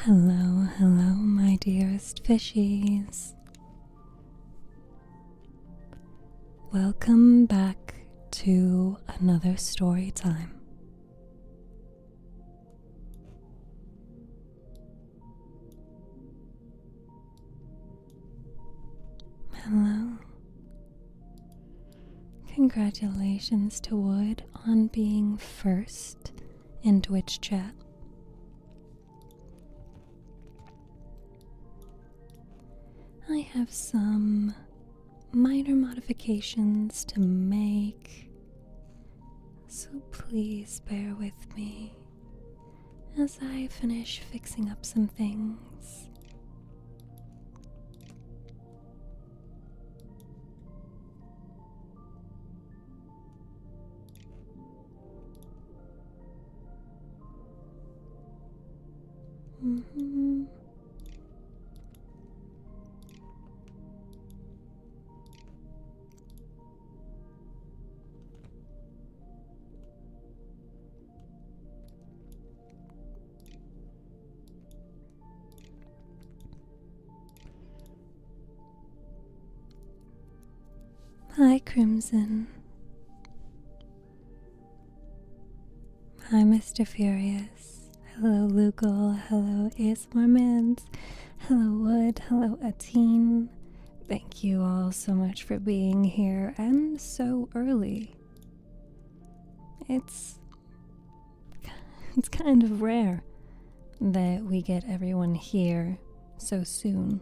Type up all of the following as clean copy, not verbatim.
Hello, hello, my dearest fishies. Welcome back to another story time. Hello. Congratulations to Wood on being first in Twitch chat. I have some minor modifications to make, so please bear with me as I finish fixing up some things. Hi, Crimson. Hi, Mr. Furious. Hello, Lugal. Hello, ASMR Mans. Hello, Wood. Hello, Atine. Thank you all so much for being here and so early. It's kind of rare that we get everyone here so soon.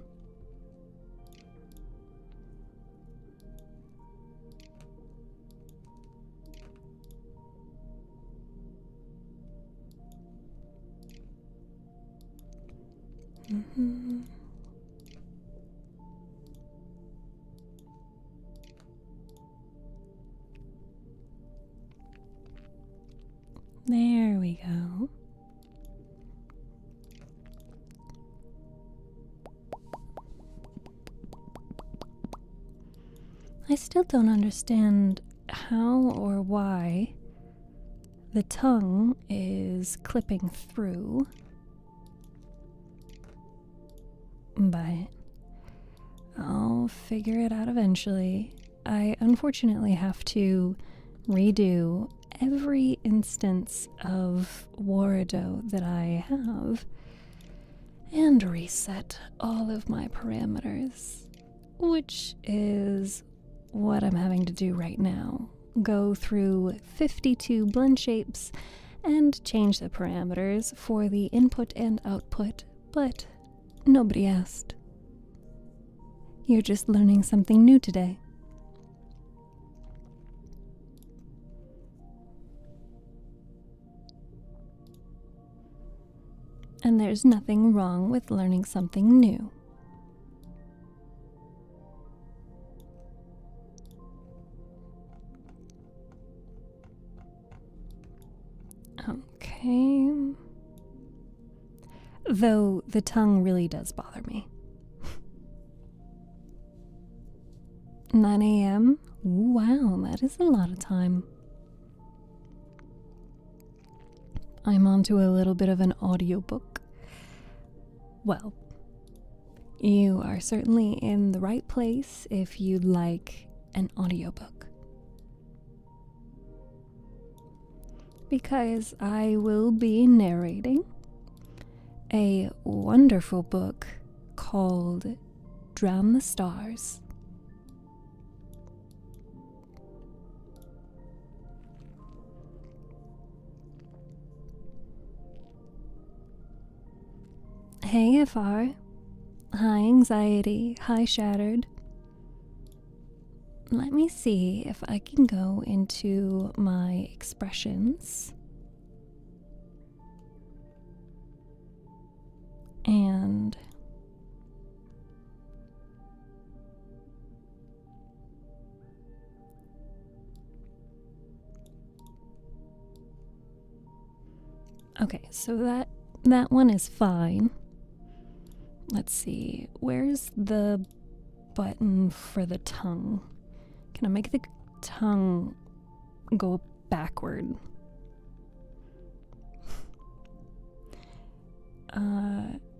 There we go. I still don't understand how or why the tongue is clipping through, but I'll figure it out eventually. I unfortunately have to redo every instance of Wardo that I have and reset all of my parameters, which is what I'm having to do right now. Go through 52 blend shapes and change the parameters for the input and output, but nobody asked. You're just learning something new today. And there's nothing wrong with learning something new. Okay. Though the tongue really does bother me. 9 a.m.? Wow, that is a lot of time. I'm onto a little bit of an audiobook. Well, you are certainly in the right place if you'd like an audiobook. Because I will be narrating a wonderful book called Drown the Stars. Hey FR, hi Anxiety, hi Shattered. Let me see if I can go into my expressions and okay, so that one is fine. Let's see, where's the button for the tongue? Can I make the tongue go backward?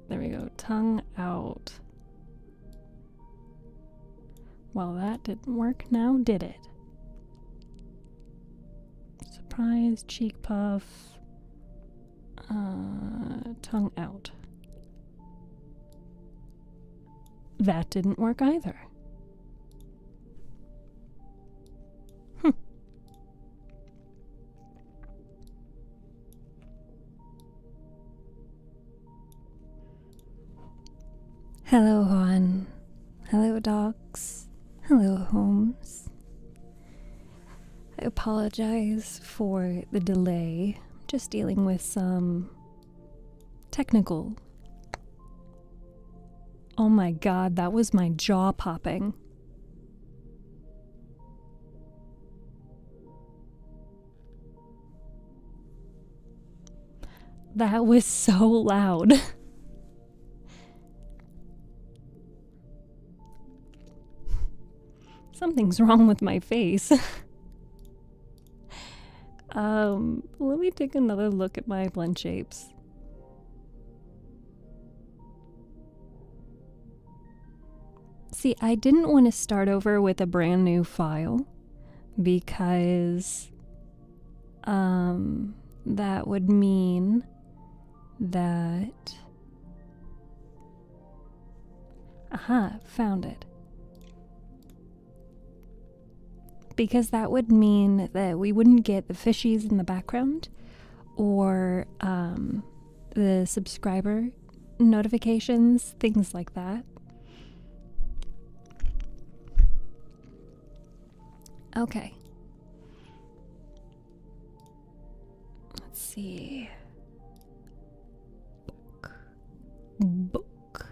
There we go. Tongue out. Well, that didn't work now, did it? Surprise, cheek puff, tongue out. That didn't work either. Hello, Juan. Hello, dogs. Hello, Holmes. I apologize for the delay. Just dealing with some technical. Oh my god, that was my jaw popping. That was so loud. Something's wrong with my face. Let me take another look at my blend shapes. See, I didn't want to start over with a brand new file because that would mean that... Aha, found it. Because that would mean that we wouldn't get the fishies in the background or the subscriber notifications, things like that. Okay. Let's see. Book.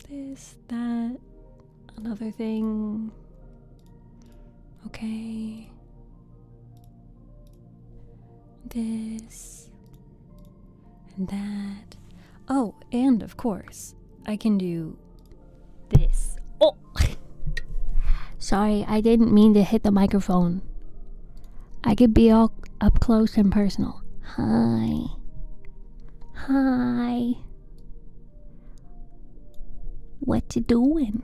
This, that. Another thing. Okay. This. And that. Oh, and of course, I can do this. Oh! Sorry, I didn't mean to hit the microphone. I could be all up close and personal. Hi. Hi. What you doing?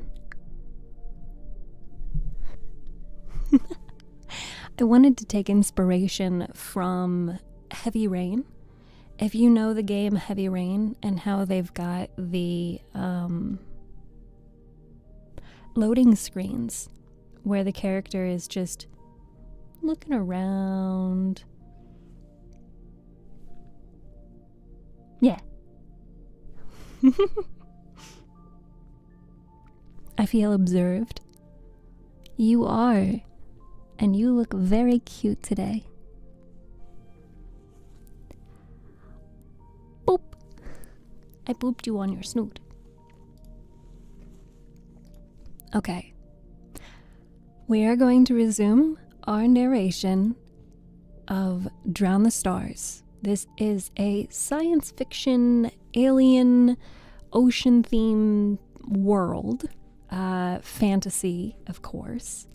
I wanted to take inspiration from Heavy Rain. If you know the game Heavy Rain and how they've got the loading screens where the character is just looking around. Yeah. I feel observed. You are. And you look very cute today. Boop. I booped you on your snoot. Okay. We are going to resume our narration of Drown the Stars. This is a science fiction, alien, ocean-themed world. Fantasy, of course.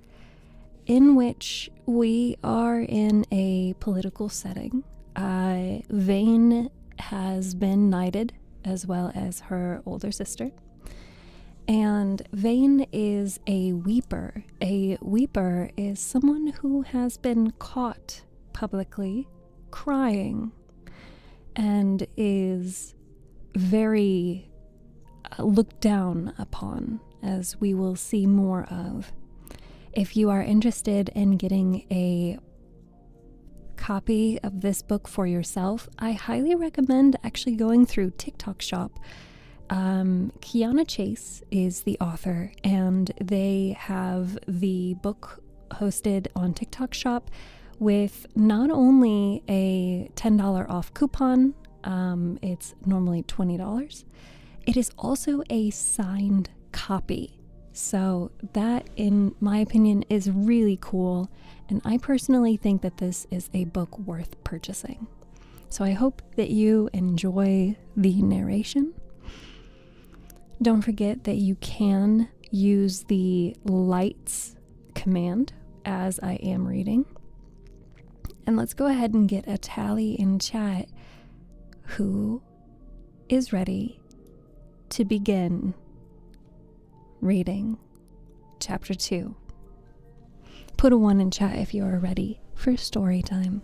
In which we are in a political setting. Vane has been knighted, as well as her older sister. And Vane is a weeper. A weeper is someone who has been caught publicly crying and is very looked down upon, as we will see more of. If you are interested in getting a copy of this book for yourself, I highly recommend actually going through TikTok Shop. Kiana Chase is the author, and they have the book hosted on TikTok Shop with not only a $10 off coupon, it's normally $20, it is also a signed copy. So that, in my opinion, is really cool, and I personally think that this is a book worth purchasing. So I hope that you enjoy the narration. Don't forget that you can use the lights command as I am reading. And let's go ahead and get a tally in chat who is ready to begin reading Chapter 2? Put a 1 in chat if you are ready for story time.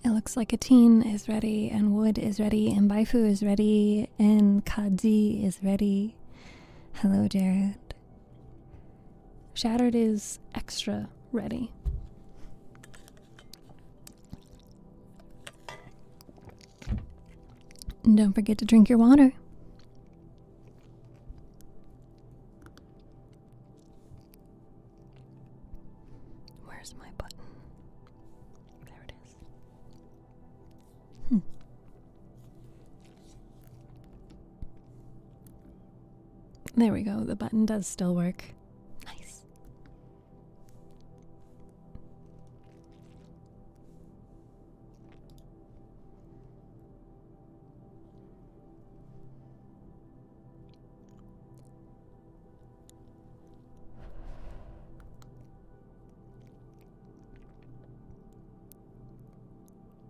It looks like a teen is ready, and Wood is ready, and Baifu is ready, and Kazi is ready. Hello, Jared. Shattered is extra ready. And don't forget to drink your water. Where's my button? There it is. There we go. The button does still work. Nice.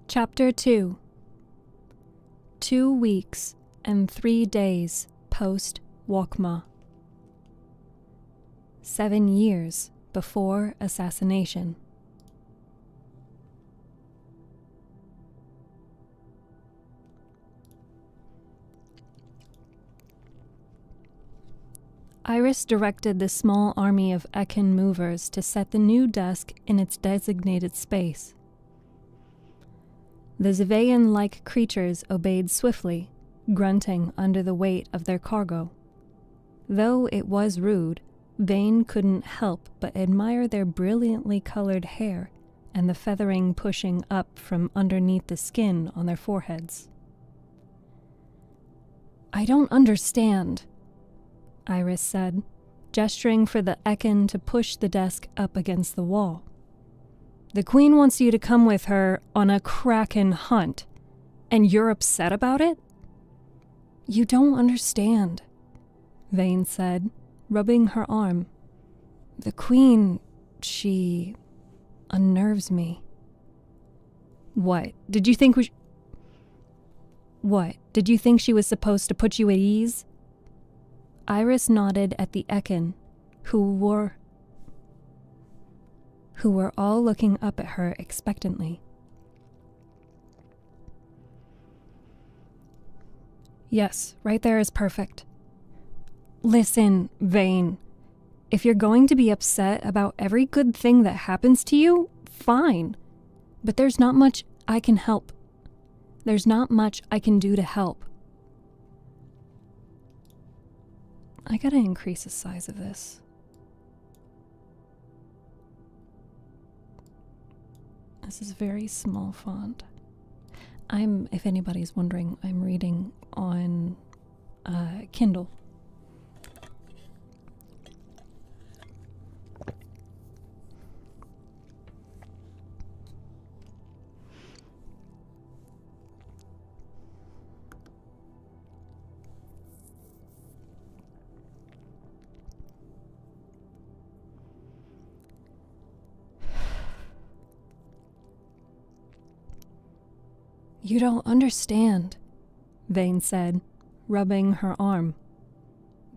Chapter 2. 2 weeks and 3 days post Wokma. 7 years before assassination. Iris directed the small army of Ekin movers to set the new desk in its designated space. The Zevayan-like creatures obeyed swiftly, grunting under the weight of their cargo. Though it was rude, Vane couldn't help but admire their brilliantly colored hair and the feathering pushing up from underneath the skin on their foreheads. "I don't understand," Iris said, gesturing for the Ekin to push the desk up against the wall. "The Queen wants you to come with her on a kraken hunt, and you're upset about it?" "You don't understand," Vane said, rubbing her arm. "The Queen, she unnerves me." What? Did you think she was supposed to put you at ease?" Iris nodded at the Ekin, who were all looking up at her expectantly. "Yes, right there is perfect." "Listen, Vane. If you're going to be upset about every good thing that happens to you, fine. But there's not much I can help. There's not much I can do to help." I gotta increase the size of this. This is very small font. If anybody's wondering, I'm reading on Kindle. "You don't understand," Vane said, rubbing her arm.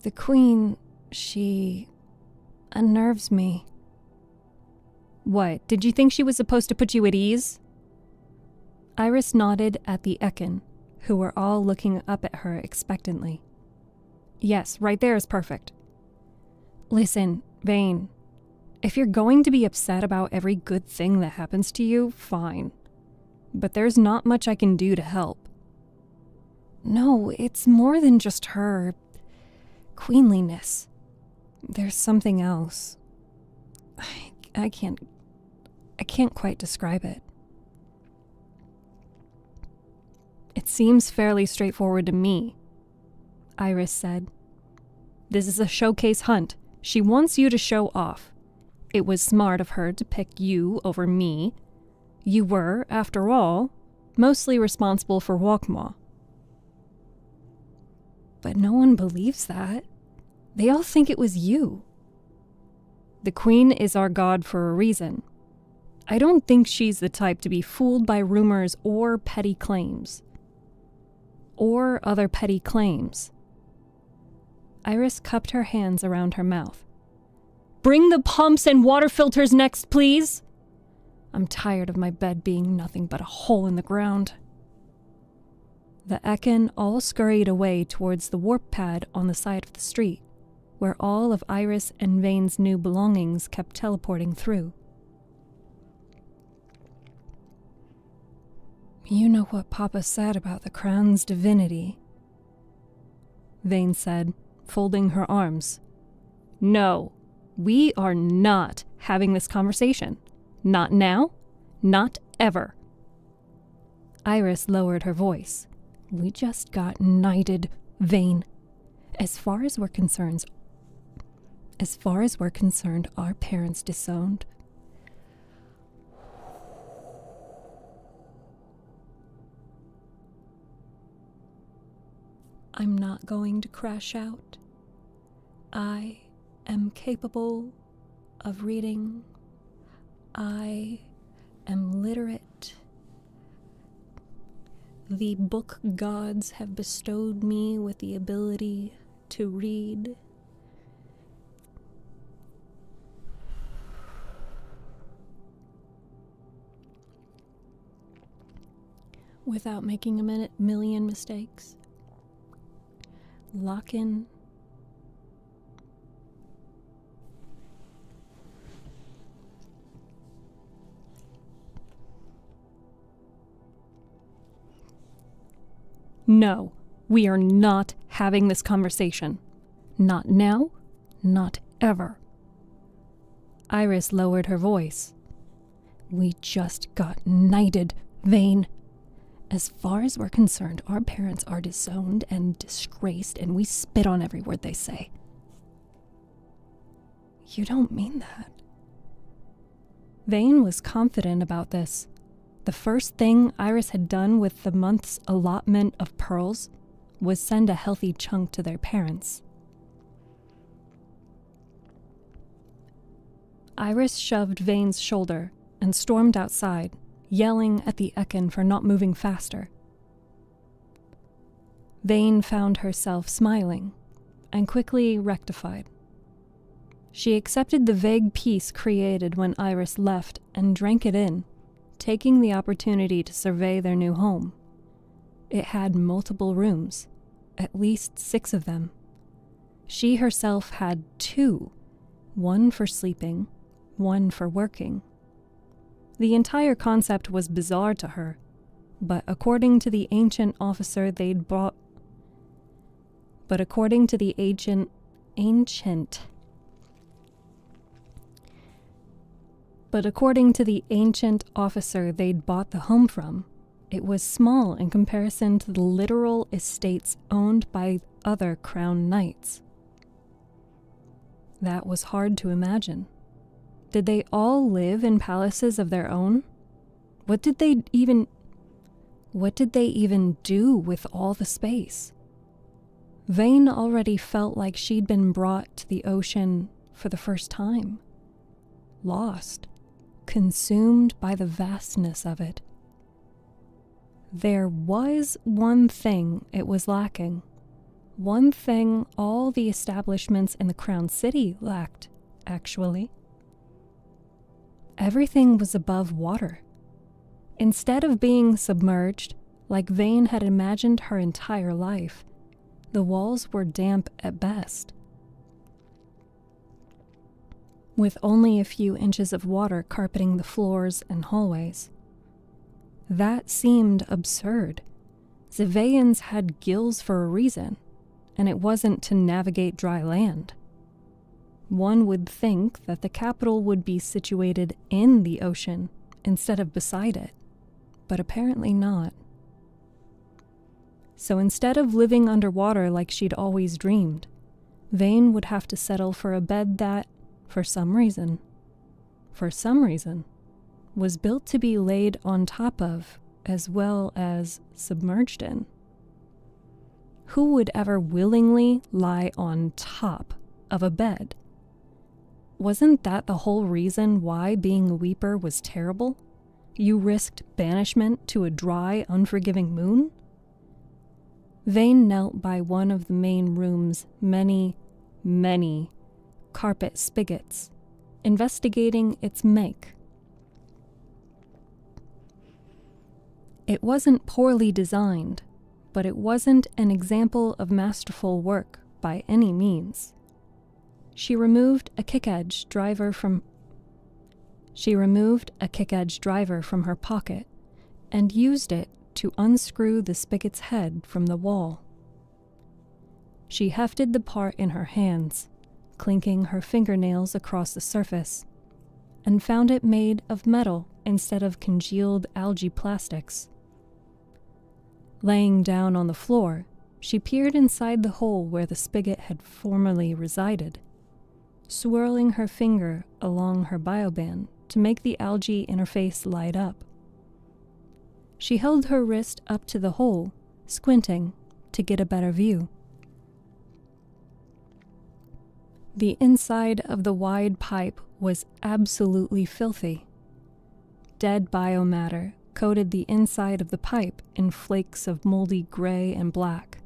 "The Queen, she unnerves me." What? Did you think she was supposed to put you at ease? Iris nodded at the Ekin, who were all looking up at her expectantly. "Yes, right there is perfect." "Listen, Vane, if you're going to be upset about every good thing that happens to you, fine. but there's not much I can do to help. No, it's more than just her queenliness. There's something else. I can't quite describe it. It seems fairly straightforward to me, Iris said. This is a showcase hunt. She wants you to show off. It was smart of her to pick you over me. You were, after all, mostly responsible for Walkmaw. But no one believes that. They all think it was you. The Queen is our god for a reason. I don't think she's the type to be fooled by rumors or petty claims. Or other petty claims. Iris cupped her hands around her mouth. Bring the pumps and water filters next, please. I'm tired of my bed being nothing but a hole in the ground. The Ekin all scurried away towards the warp pad on the side of the street, where all of Iris and Vane's new belongings kept teleporting through. You know what Papa said about the crown's divinity, Vane said, folding her arms. No, we are not having this conversation. Not now, not ever. Iris lowered her voice. We just got knighted, Vane. As far as we're concerned, our parents disowned. I'm not going to crash out. I am capable of reading. I am literate. The book gods have bestowed me with the ability to read. Without making a million mistakes. Lock in. No, we are not having this conversation. Not now, not ever. Iris lowered her voice. We just got knighted, Vane. As far as we're concerned, our parents are disowned and disgraced, and we spit on every word they say. You don't mean that. Vane was confident about this. The first thing Iris had done with the month's allotment of pearls was send a healthy chunk to their parents. Iris shoved Vane's shoulder and stormed outside, yelling at the Ekin for not moving faster. Vane found herself smiling and quickly rectified. She accepted the vague peace created when Iris left and drank it in, taking the opportunity to survey their new home. It had multiple rooms, at least 6 of them. She herself had 2, one for sleeping, one for working. The entire concept was bizarre to her, but according to the ancient officer they'd brought... But according to the ancient officer they'd bought the home from, it was small in comparison to the literal estates owned by other crown knights. That was hard to imagine. Did they all live in palaces of their own? What did they even do with all the space? Vane already felt like she'd been brought to the ocean for the first time. Lost, consumed by the vastness of it. There was one thing it was lacking. One thing all the establishments in the Crown City lacked, actually. Everything was above water. Instead of being submerged, like Vane had imagined her entire life, the walls were damp at best. With only a few inches of water carpeting the floors and hallways. That seemed absurd. Zevayans had gills for a reason, and it wasn't to navigate dry land. One would think that the capital would be situated in the ocean instead of beside it, but apparently not. So instead of living underwater like she'd always dreamed, Vane would have to settle for a bed that, for some reason, was built to be laid on top of as well as submerged in. Who would ever willingly lie on top of a bed? Wasn't that the whole reason why being a weeper was terrible? You risked banishment to a dry, unforgiving moon? Vane knelt by one of the main room's many carpet spigots, investigating its make. It wasn't poorly designed, but it wasn't an example of masterful work by any means. She removed a kick-edge driver from her pocket and used it to unscrew the spigot's head from the wall. She hefted the part in her hands, clinking her fingernails across the surface, and found it made of metal instead of congealed algae plastics. Laying down on the floor, she peered inside the hole where the spigot had formerly resided, swirling her finger along her bioband to make the algae interface light up. She held her wrist up to the hole, squinting to get a better view. The inside of the wide pipe was absolutely filthy. Dead biomatter coated the inside of the pipe in flakes of moldy gray and black,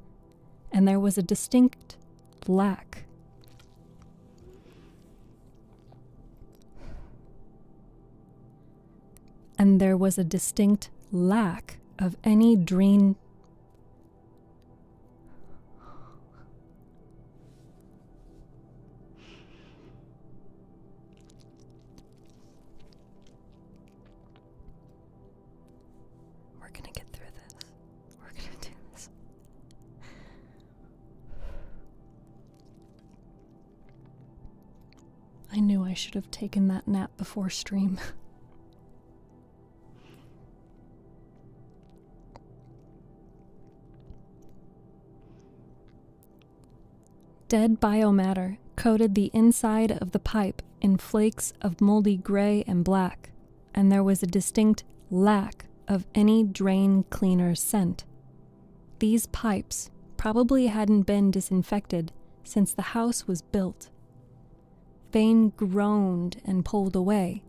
and there was a distinct lack. Of any drain. We're gonna get through this. We're gonna do this. I knew I should have taken that nap before stream. Dead biomatter coated the inside of the pipe in flakes of moldy gray and black, and there was a distinct lack of any drain cleaner scent. These pipes probably hadn't been disinfected since the house was built. Vane groaned and pulled away,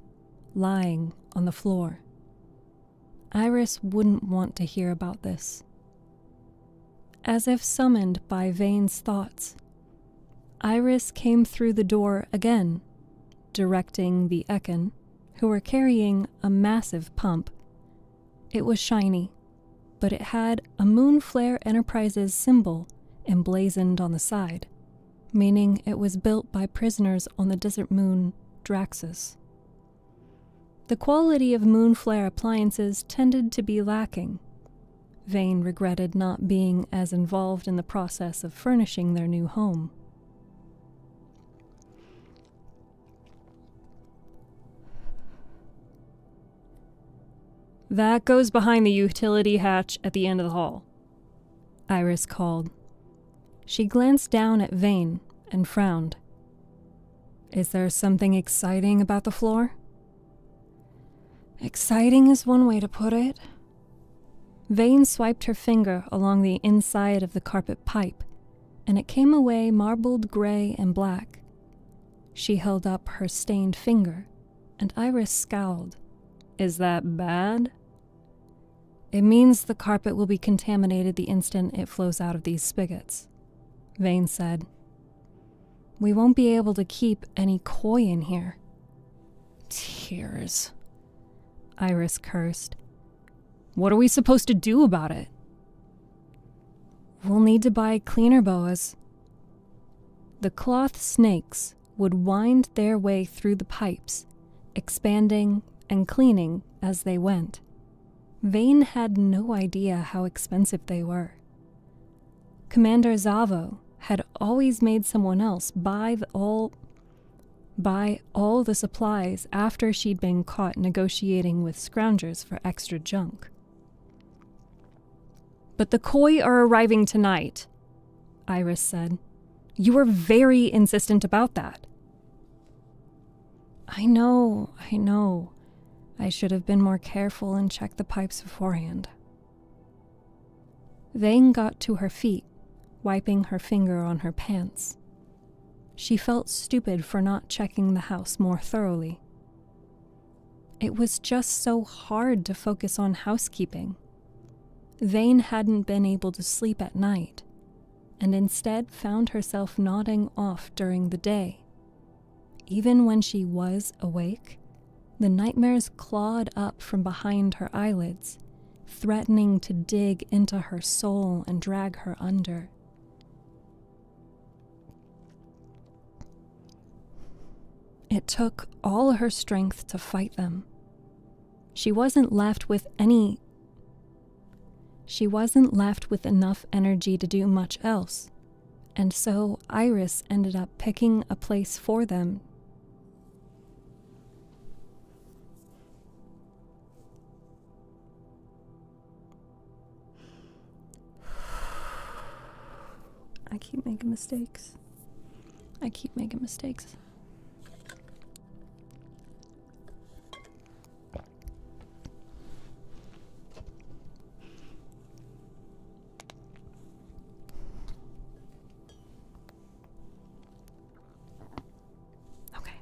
lying on the floor. Iris wouldn't want to hear about this. As if summoned by Vane's thoughts, Iris came through the door again, directing the Ekin, who were carrying a massive pump. It was shiny, but it had a Moonflare Enterprises symbol emblazoned on the side, meaning it was built by prisoners on the desert moon Draxus. The quality of Moonflare appliances tended to be lacking. Vane regretted not being as involved in the process of furnishing their new home. "That goes behind the utility hatch at the end of the hall," Iris called. She glanced down at Vane and frowned. "Is there something exciting about the floor?" "Exciting is one way to put it." Vane swiped her finger along the inside of the carpet pipe, and it came away marbled gray and black. She held up her stained finger, and Iris scowled. "Is that bad?" "It means the carpet will be contaminated the instant it flows out of these spigots," Vane said. "We won't be able to keep any koi in here." "Tears," Iris cursed. "What are we supposed to do about it?" "We'll need to buy cleaner boas." The cloth snakes would wind their way through the pipes, expanding and cleaning as they went. Vane had no idea how expensive they were. Commander Zavo had always made someone else buy all the supplies after she'd been caught negotiating with scroungers for extra junk. "But the koi are arriving tonight," Iris said. "You were very insistent about that." I know. I should have been more careful and checked the pipes beforehand." Vane got to her feet, wiping her finger on her pants. She felt stupid for not checking the house more thoroughly. It was just so hard to focus on housekeeping. Vane hadn't been able to sleep at night, and instead found herself nodding off during the day. Even when she was awake, the nightmares clawed up from behind her eyelids, threatening to dig into her soul and drag her under. It took all her strength to fight them. She wasn't left with enough energy to do much else, and so Iris ended up picking a place for them. I keep making mistakes. Okay.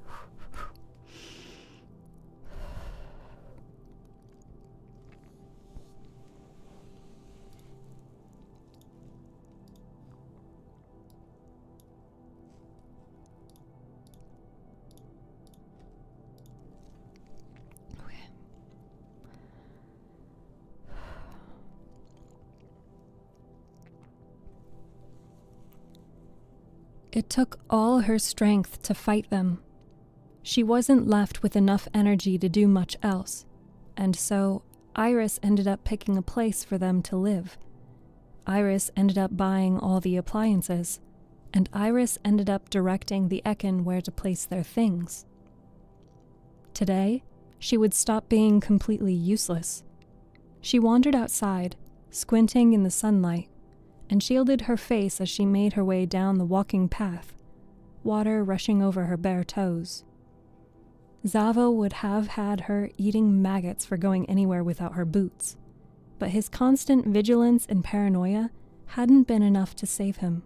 It took all her strength to fight them. She wasn't left with enough energy to do much else, and so Iris ended up picking a place for them to live. Iris ended up buying all the appliances, and Iris ended up directing the Ekin where to place their things. Today, she would stop being completely useless. She wandered outside, squinting in the sunlight, and shielded her face as she made her way down the walking path, water rushing over her bare toes. Zavo would have had her eating maggots for going anywhere without her boots, but his constant vigilance and paranoia hadn't been enough to save him.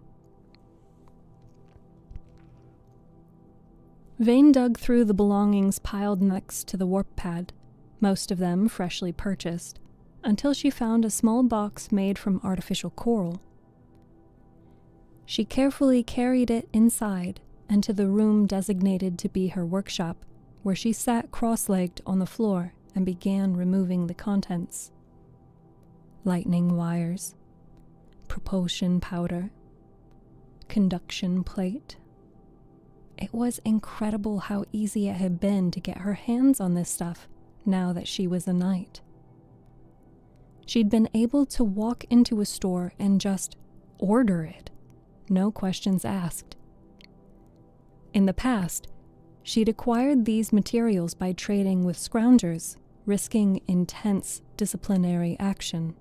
Vane dug through the belongings piled next to the warp pad, most of them freshly purchased, until she found a small box made from artificial coral. She carefully carried it inside and to the room designated to be her workshop, where she sat cross-legged on the floor and began removing the contents. Lightning wires, propulsion powder, conduction plate. It was incredible how easy it had been to get her hands on this stuff now that she was a knight. She'd been able to walk into a store and just order it, no questions asked. In the past, she'd acquired these materials by trading with scroungers, risking intense disciplinary action.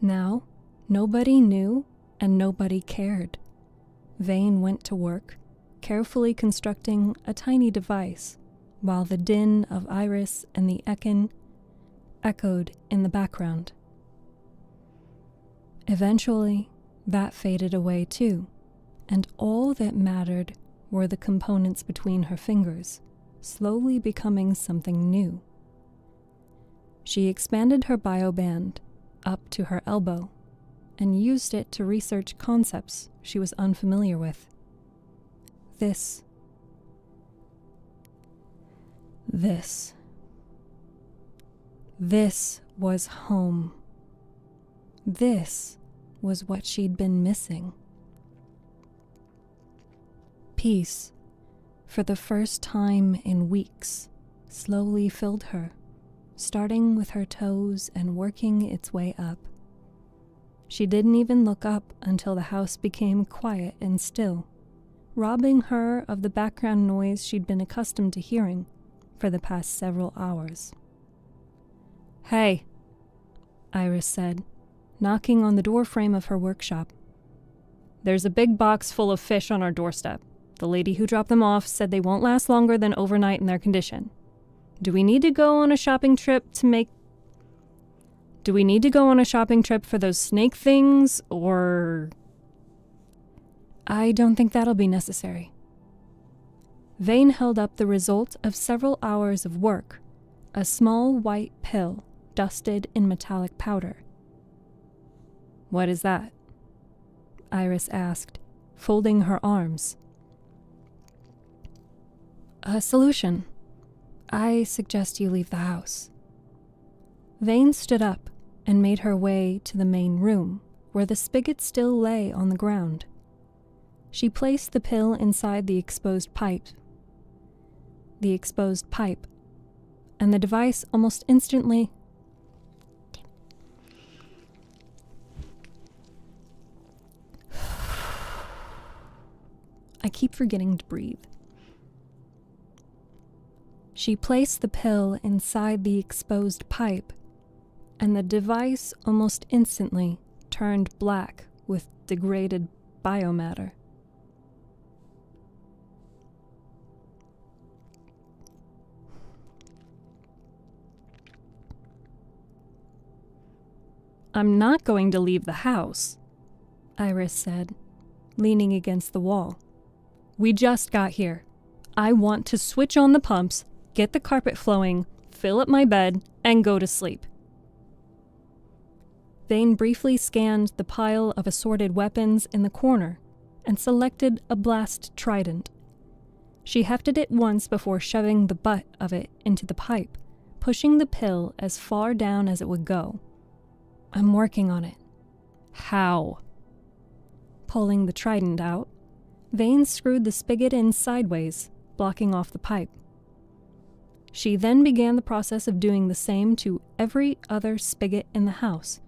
Now, nobody knew and nobody cared. Vane went to work, carefully constructing a tiny device, while the din of Iris and the Ekin echoed in the background. Eventually, that faded away too, and all that mattered were the components between her fingers, slowly becoming something new. She expanded her bioband up to her elbow and used it to research concepts she was unfamiliar with. This was home. This was what she'd been missing. Peace, for the first time in weeks, slowly filled her. starting with her toes and working its way up. She didn't even look up until the house became quiet and still, robbing her of the background noise she'd been accustomed to hearing for the past several hours. "Hey," Iris said, knocking on the doorframe of her workshop. "There's a big box full of fish on our doorstep. The lady who dropped them off said they won't last longer than overnight in their condition. Do we need to go on a shopping trip for those snake things, or..." "I don't think that'll be necessary." Vane held up the result of several hours of work, a small white pill dusted in metallic powder. "What is that?" Iris asked, folding her arms. "A solution. I suggest you leave the house." Vane stood up and made her way to the main room, where the spigot still lay on the ground. She placed the pill inside the exposed pipe, and the device almost instantly... I keep forgetting to breathe. She placed the pill inside the exposed pipe, and the device almost instantly turned black with degraded biomatter. "I'm not going to leave the house," Iris said, leaning against the wall. "We just got here. I want to switch on the pumps, get the carpet flowing, fill up my bed, and go to sleep." Vane briefly scanned the pile of assorted weapons in the corner and selected a blast trident. She hefted it once before shoving the butt of it into the pipe, pushing the pill as far down as it would go. "I'm working on it." "How?" Pulling the trident out, Vane screwed the spigot in sideways, blocking off the pipe. She then began the process of doing the same to every other spigot in the house,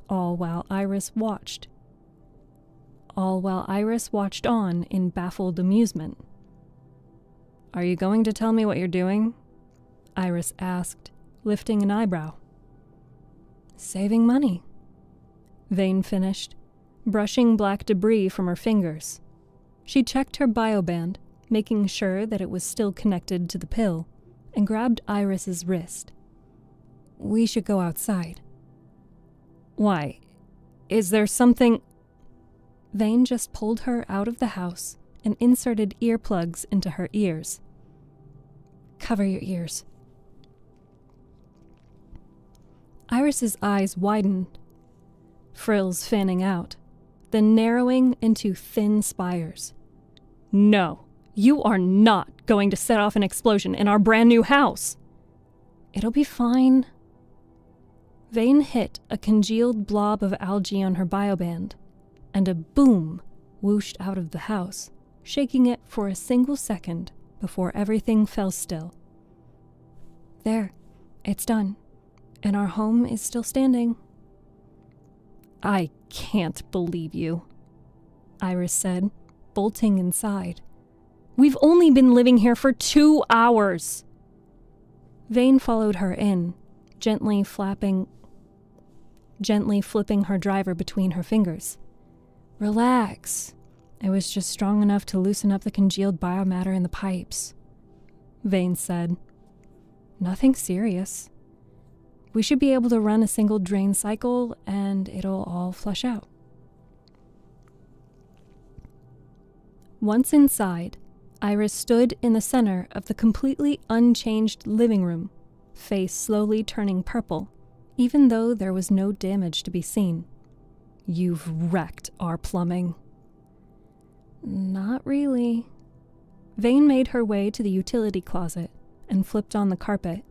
all while Iris watched on in baffled amusement. "Are you going to tell me what you're doing?" Iris asked, lifting an eyebrow. "Saving money," Vane finished, brushing black debris from her fingers. She checked her bioband, making sure that it was still connected to the pill, and grabbed Iris's wrist. "We should go outside." "Why? Is there something..." Vane just pulled her out of the house and inserted earplugs into her ears. "Cover your ears." Iris's eyes widened, frills fanning out, then narrowing into thin spires. "No, you are not going to set off an explosion in our brand new house." "It'll be fine." Vane hit a congealed blob of algae on her bioband, and a boom whooshed out of the house, shaking it for a single second before everything fell still. "There, it's done, and our home is still standing." "I can't believe you," Iris said, bolting inside. "We've only been living here for 2 hours." Vane followed her in, gently flipping her driver between her fingers. "Relax. It was just strong enough to loosen up the congealed biomatter in the pipes," Vane said. "Nothing serious. We should be able to run a single drain cycle and it'll all flush out." Once inside, Iris stood in the center of the completely unchanged living room, face slowly turning purple, even though there was no damage to be seen. "You've wrecked our plumbing." "Not really." Vane made her way to the utility closet and flipped on the carpet,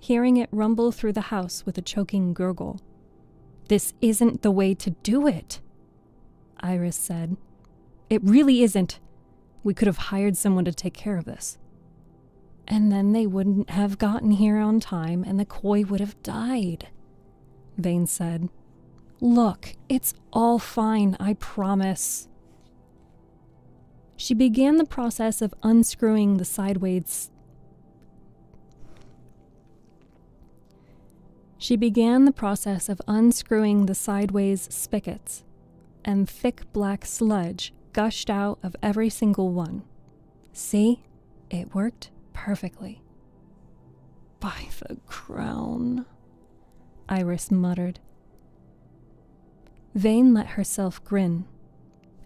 hearing it rumble through the house with a choking gurgle. "This isn't the way to do it," Iris said. "It really isn't. We could have hired someone to take care of this." And then they wouldn't have gotten here on time and the koi would have died, Vane said. Look, it's all fine, I promise. She began the process of unscrewing the sideways spigots, and thick black sludge gushed out of every single one. See? It worked perfectly. By the crown, Iris muttered. Vane let herself grin.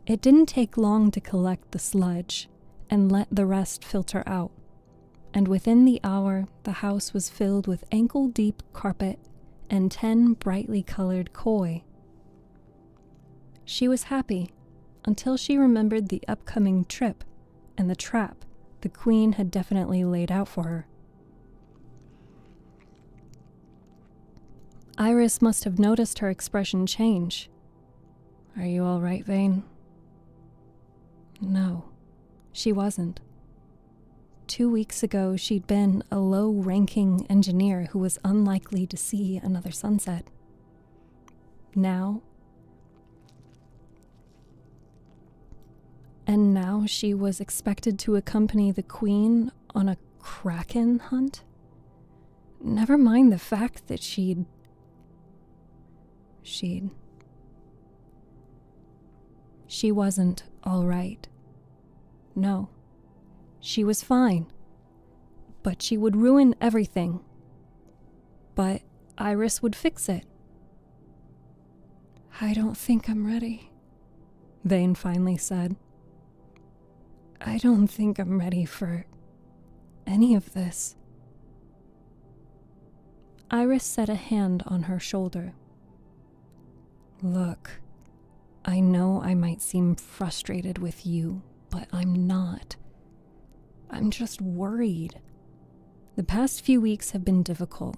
It didn't take long to collect the sludge and let the rest filter out, and within the hour the house was filled with ankle-deep carpet and 10 brightly colored koi. She was happy until she remembered the upcoming trip and the trap the queen had definitely laid out for her. Iris must have noticed her expression change. Are you all right, Vane? No, she wasn't. 2 weeks ago, she'd been a low-ranking engineer who was unlikely to see another sunset. Now she was expected to accompany the queen on a kraken hunt? Never mind the fact that she wasn't all right. No, she was fine. But she would ruin everything. But Iris would fix it. I don't think I'm ready, Vane finally said. I don't think I'm ready for any of this. Iris set a hand on her shoulder. Look, I know I might seem frustrated with you, but I'm not. I'm just worried. The past few weeks have been difficult,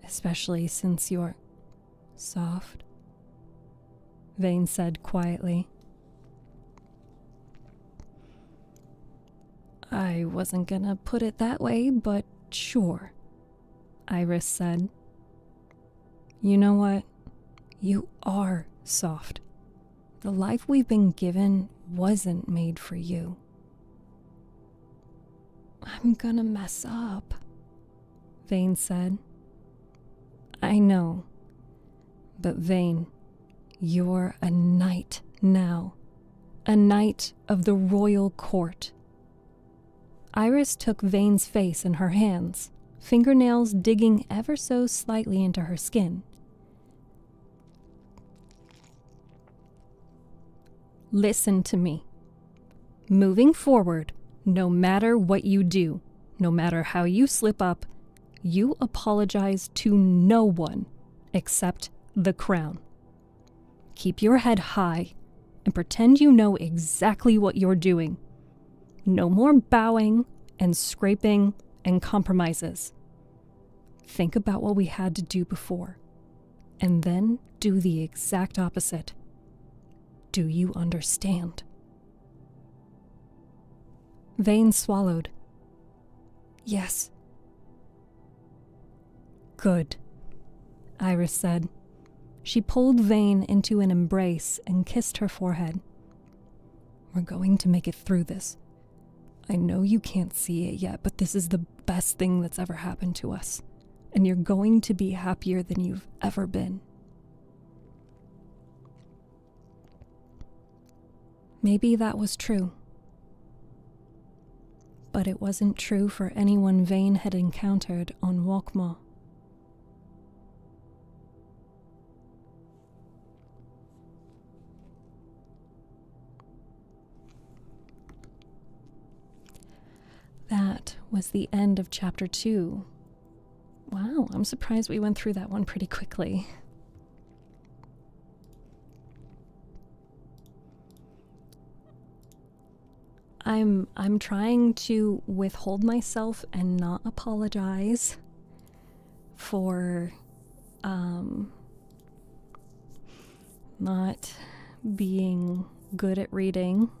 especially since you're soft, Vane said quietly. I wasn't gonna put it that way, but sure, Iris said. You know what? You are soft. The life we've been given wasn't made for you. I'm gonna mess up, Vane said. I know, but Vane, you're a knight now, a knight of the royal court. Iris took Vane's face in her hands, fingernails digging ever so slightly into her skin. Listen to me. Moving forward, no matter what you do, no matter how you slip up, you apologize to no one except the crown. Keep your head high and pretend you know exactly what you're doing. No more bowing and scraping and compromises. Think about what we had to do before, and then do the exact opposite. Do you understand? Vane swallowed. Yes. Good, Iris said. She pulled Vane into an embrace and kissed her forehead. We're going to make it through this. I know you can't see it yet, but this is the best thing that's ever happened to us, and you're going to be happier than you've ever been. Maybe that was true. But it wasn't true for anyone Vane had encountered on Walkmaw. That was the end of chapter 2. Wow, I'm surprised we went through that one pretty quickly. I'm trying to withhold myself and not apologize for not being good at reading.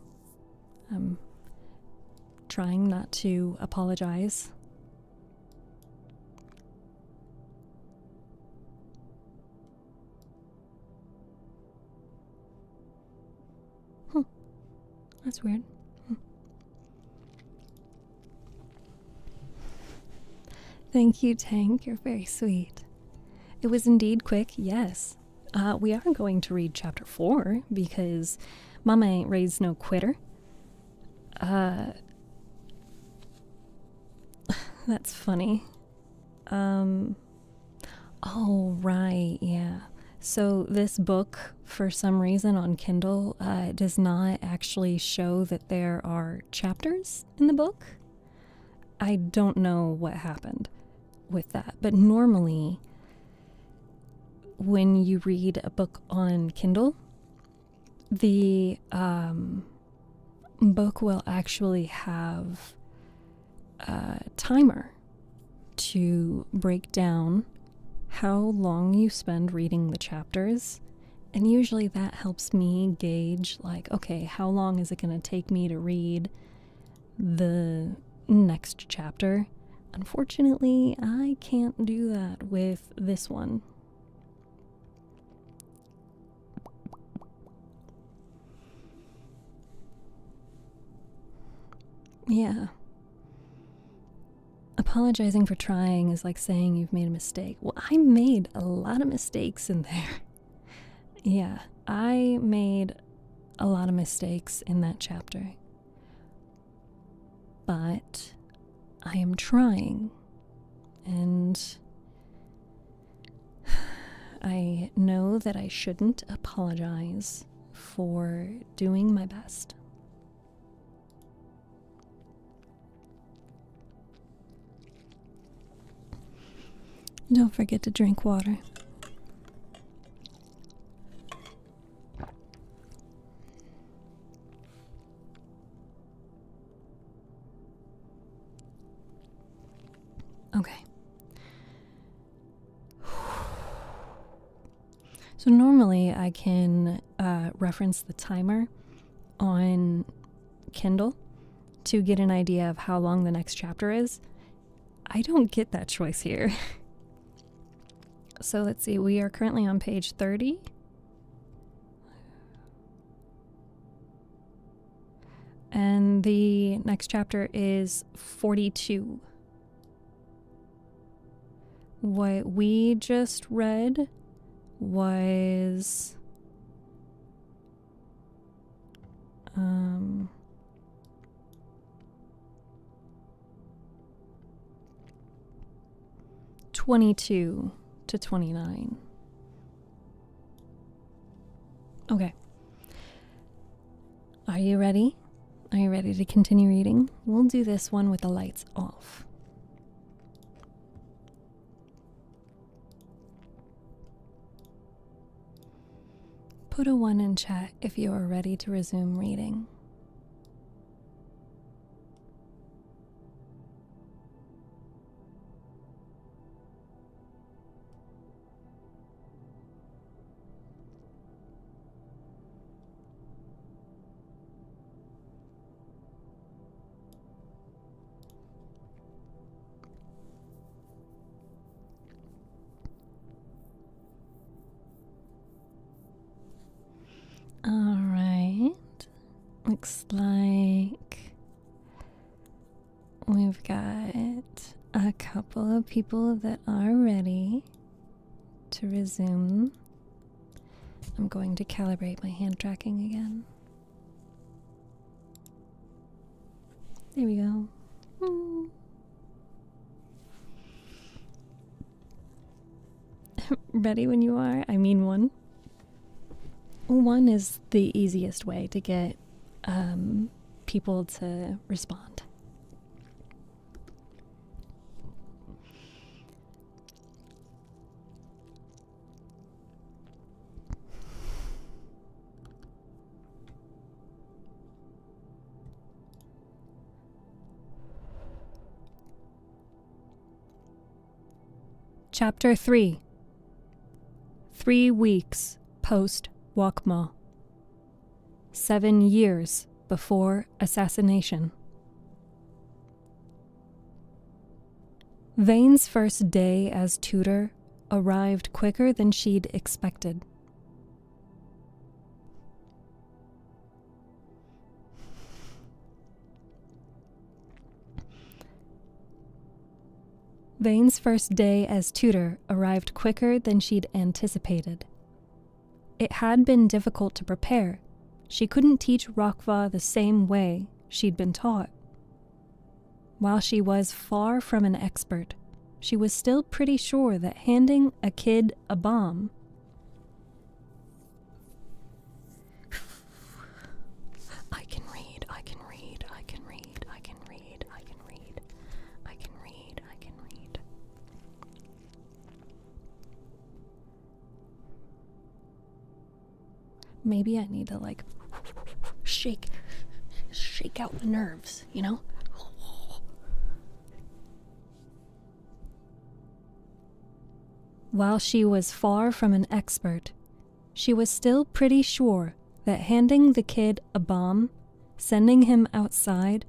I'm trying not to apologize. That's weird. Thank you, Tank. You're very sweet. It was indeed quick, yes. We are going to read chapter 4 because Mama ain't raised no quitter. That's funny. Oh, right, yeah. So this book, for some reason on Kindle, does not actually show that there are chapters in the book. I don't know what happened with that, but normally when you read a book on Kindle, the book will actually have a timer to break down how long you spend reading the chapters, and usually that helps me gauge, like, okay, how long is it going to take me to read the next chapter? Unfortunately, I can't do that with this one. Yeah. Apologizing for trying is like saying you've made a mistake. Well, I made a lot of mistakes in there. Yeah, I made a lot of mistakes in that chapter. But I am trying. And I know that I shouldn't apologize for doing my best. Don't forget to drink water. Okay. So normally I can reference the timer on Kindle to get an idea of how long the next chapter is. I don't get that choice here. So let's see, we are currently on page 30. And the next chapter is 42. What we just read was 22 to 29. Okay. Are you ready? Are you ready to continue reading? We'll do this one with the lights off. Put a 1 in chat if you are ready to resume reading. All right, looks like we've got a couple of people that are ready to resume. I'm going to calibrate my hand tracking again. There we go. Ready when you are? I mean one. One is the easiest way to get people to respond. Chapter 3. 3 weeks post Wakma. 7 years before assassination. Vane's first day as tutor arrived quicker than she'd expected. Vane's first day as tutor arrived quicker than she'd anticipated. It had been difficult to prepare. She couldn't teach Rokva the same way she'd been taught. While she was far from an expert, she was still pretty sure that handing a kid a bomb I can read, I can read, I can read, I can read, I can read, I can read, I can read. Maybe I need to shake out the nerves, you know? While she was far from an expert, she was still pretty sure that handing the kid a bomb, sending him outside,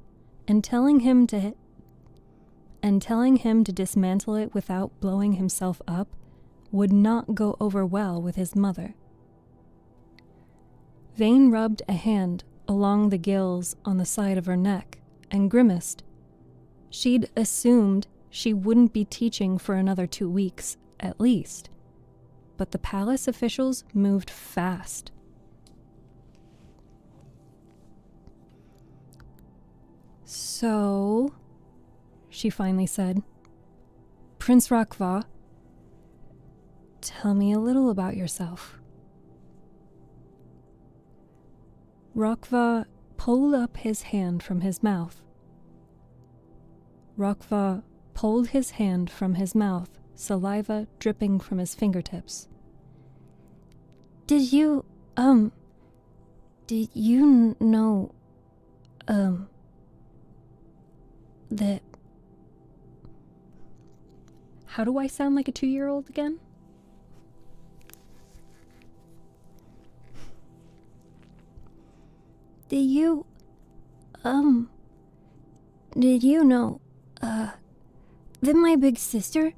and telling him to dismantle it without blowing himself up would not go over well with his mother. Vane rubbed a hand along the gills on the side of her neck and grimaced. She'd assumed she wouldn't be teaching for another 2 weeks, at least. But the palace officials moved fast. So, she finally said, Prince Rokva, tell me a little about yourself. Rokva pulled up his hand from his mouth. Rokva pulled his hand from his mouth, saliva dripping from his fingertips. Did you know, that... How do I sound like a 2-year-old again? Did you know, that my big sister,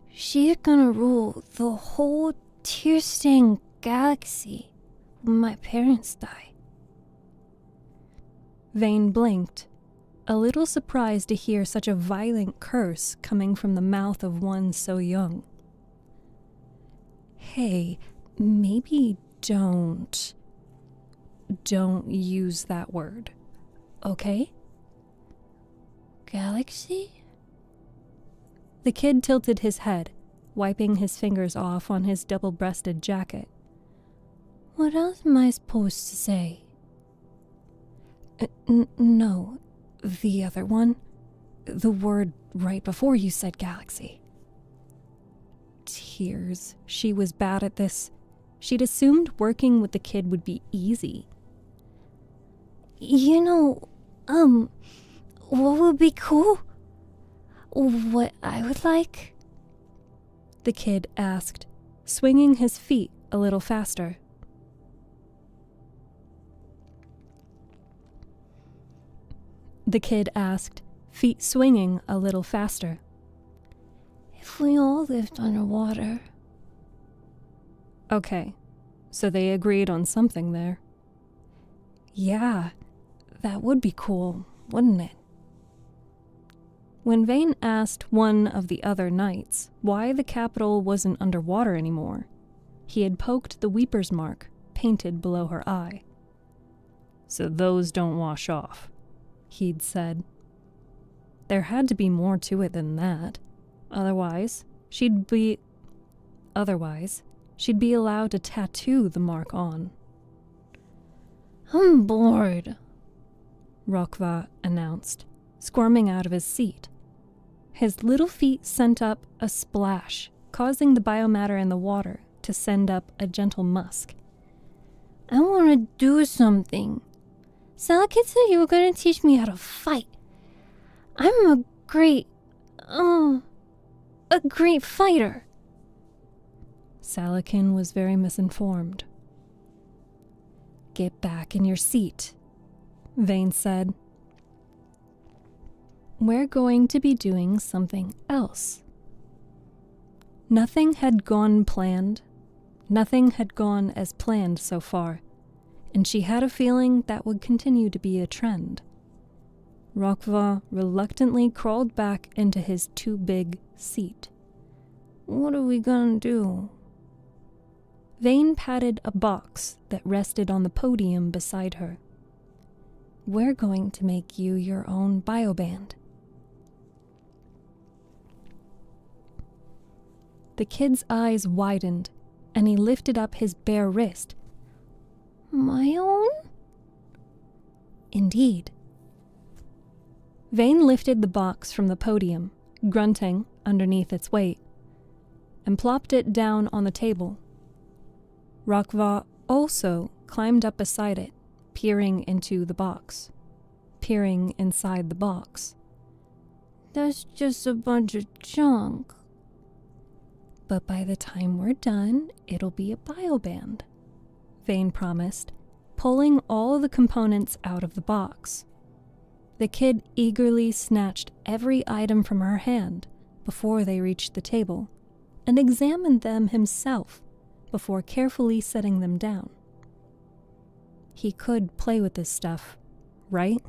she's gonna rule the whole tear-stained galaxy when my parents die? Vane blinked, a little surprised to hear such a violent curse coming from the mouth of one so young. Hey, maybe don't use that word, okay? Galaxy? The kid tilted his head, wiping his fingers off on his double-breasted jacket. What else am I supposed to say? No, the other one. The word right before you said galaxy. Tears. She was bad at this. She'd assumed working with the kid would be easy. You know, what would be cool? What I would like? The kid asked, swinging his feet a little faster. The kid asked, feet swinging a little faster. If we all lived underwater. Okay, so they agreed on something there. Yeah, that would be cool, wouldn't it? When Vane asked one of the other knights why the capital wasn't underwater anymore, he had poked the Weeper's mark painted below her eye. So those don't wash off, he'd said. There had to be more to it than that. Otherwise, she'd be allowed to tattoo the mark on. I'm bored, Rokva announced, squirming out of his seat. His little feet sent up a splash, causing the biomatter in the water to send up a gentle musk. I want to do something. Salakit said you were going to teach me how to fight. I'm a great fighter. Salakin was very misinformed. Get back in your seat, Vane said. we're going to be doing something else. Nothing had gone planned. Nothing had gone as planned so far, and she had a feeling that would continue to be a trend. Rokva reluctantly crawled back into his too big seat. What are we gonna do? Vane patted a box that rested on the podium beside her. We're going to make you your own bioband. The kid's eyes widened, and he lifted up his bare wrist. My own? Indeed. Vane lifted the box from the podium, grunting underneath its weight, and plopped it down on the table. Rokva also climbed up beside it, peering into the box, peering inside the box. That's just a bunch of junk. But by the time we're done, it'll be a bioband, Vane promised, pulling all the components out of the box. The kid eagerly snatched every item from her hand before they reached the table, and examined them himself before carefully setting them down. He could play with this stuff, right?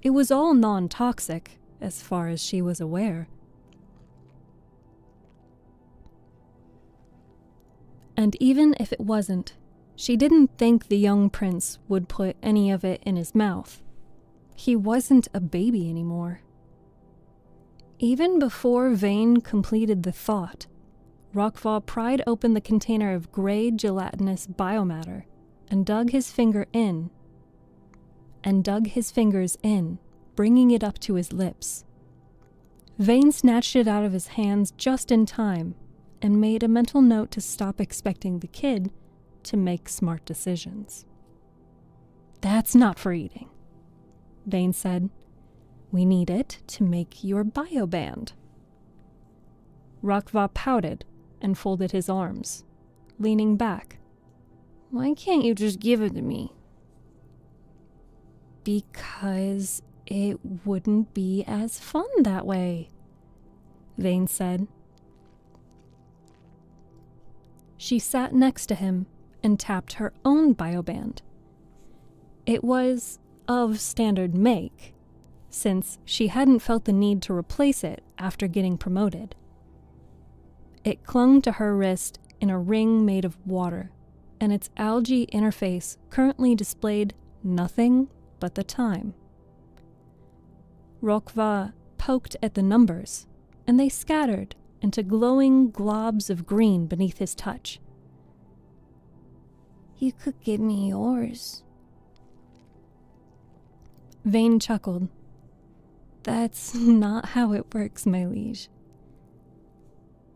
It was all non-toxic, as far as she was aware. And even if it wasn't, she didn't think the young prince would put any of it in his mouth. He wasn't a baby anymore. Even before Vane completed the thought, Rokva pried open the container of gray gelatinous biomatter and dug his fingers in, bringing it up to his lips. Vane snatched it out of his hands just in time and made a mental note to stop expecting the kid to make smart decisions. That's not for eating, Vane said. We need it to make your bioband. Rokva pouted and folded his arms, leaning back. Why can't you just give it to me? Because it wouldn't be as fun that way, Vane said. She sat next to him and tapped her own bioband. It was of standard make, since she hadn't felt the need to replace it after getting promoted. It clung to her wrist in a ring made of water, and its algae interface currently displayed nothing but the time. Rokva poked at the numbers, and they scattered into glowing globs of green beneath his touch. You could give me yours. Vane chuckled. That's not how it works, my liege.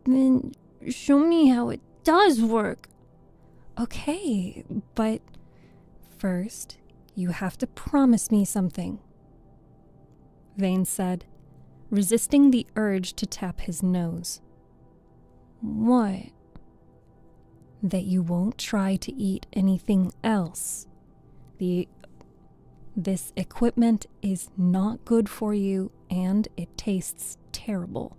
Then show me how it does work. Okay, but first you have to promise me something, Vane said, resisting the urge to tap his nose. What? That you won't try to eat anything else. This equipment is not good for you, and it tastes terrible.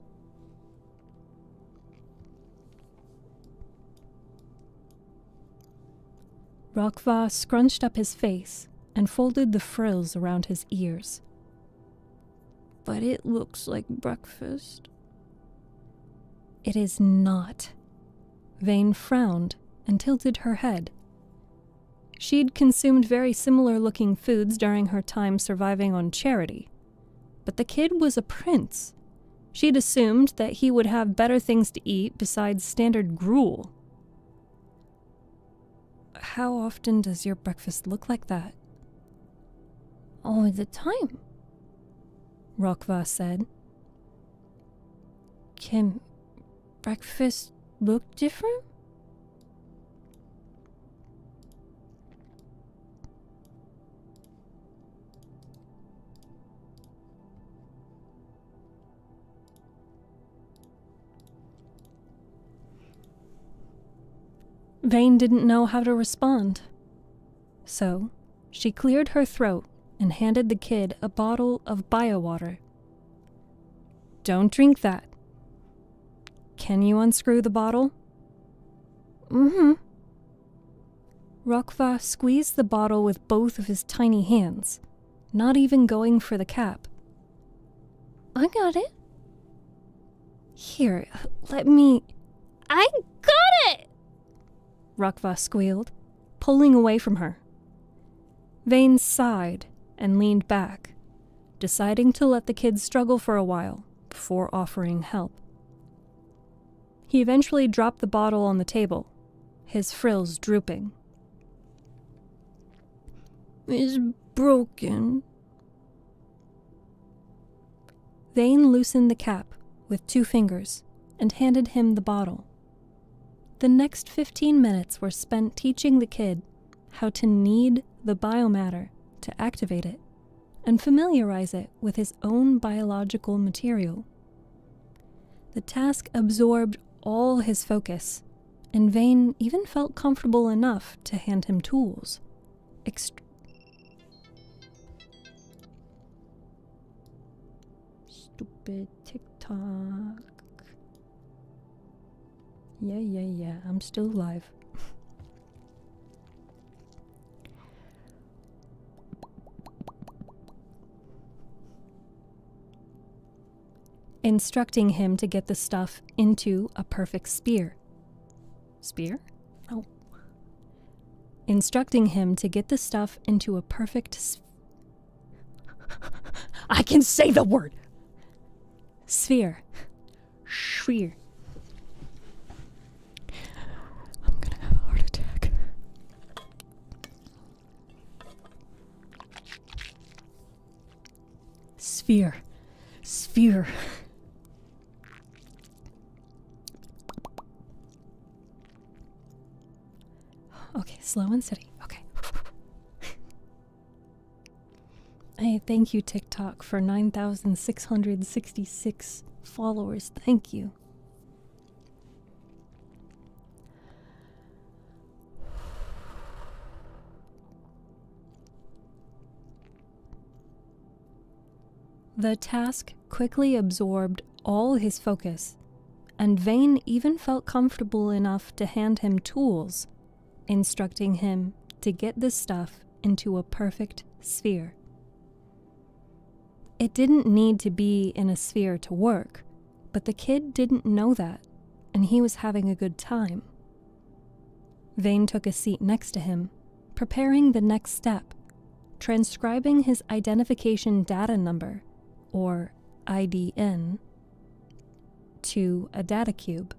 Rokva scrunched up his face and folded the frills around his ears. But it looks like breakfast. It is not. Vane frowned and tilted her head. She'd consumed very similar-looking foods during her time surviving on charity, but the kid was a prince. She'd assumed that he would have better things to eat besides standard gruel. How often does your breakfast look like that? All the time, Rokva said. Can breakfast look different? Vane didn't know how to respond. So, she cleared her throat and handed the kid a bottle of biowater Don't drink that. Can you unscrew the bottle? Mm-hmm. Rokva squeezed the bottle with both of his tiny hands, not even going for the cap. I got it. Here, let me... I got it! Rokva squealed, pulling away from her. Vane sighed and leaned back, deciding to let the kids struggle for a while before offering help. He eventually dropped the bottle on the table, his frills drooping. It's broken. Vane loosened the cap with 2 fingers and handed him the bottle. The next 15 minutes were spent teaching the kid how to knead the biomatter to activate it and familiarize it with his own biological material. The task absorbed all his focus, and Vane even felt comfortable enough to hand him tools. Stupid TikTok. Yeah, I'm still alive. Instructing him to get the stuff into a perfect sphere. Spear? Oh. Instructing him to get the stuff into a perfect I can say the word! Sphere. Sphere. I'm gonna have a heart attack. Sphere. Sphere. Okay, slow and steady. Okay. Hey, thank you, TikTok, for 9,666 followers. Thank you. The task quickly absorbed all his focus, and Vane even felt comfortable enough to hand him tools, instructing him to get the stuff into a perfect sphere. It didn't need to be in a sphere to work, but the kid didn't know that, and he was having a good time. Vane took a seat next to him, preparing the next step, transcribing his identification data number, or IDN, to a data cube.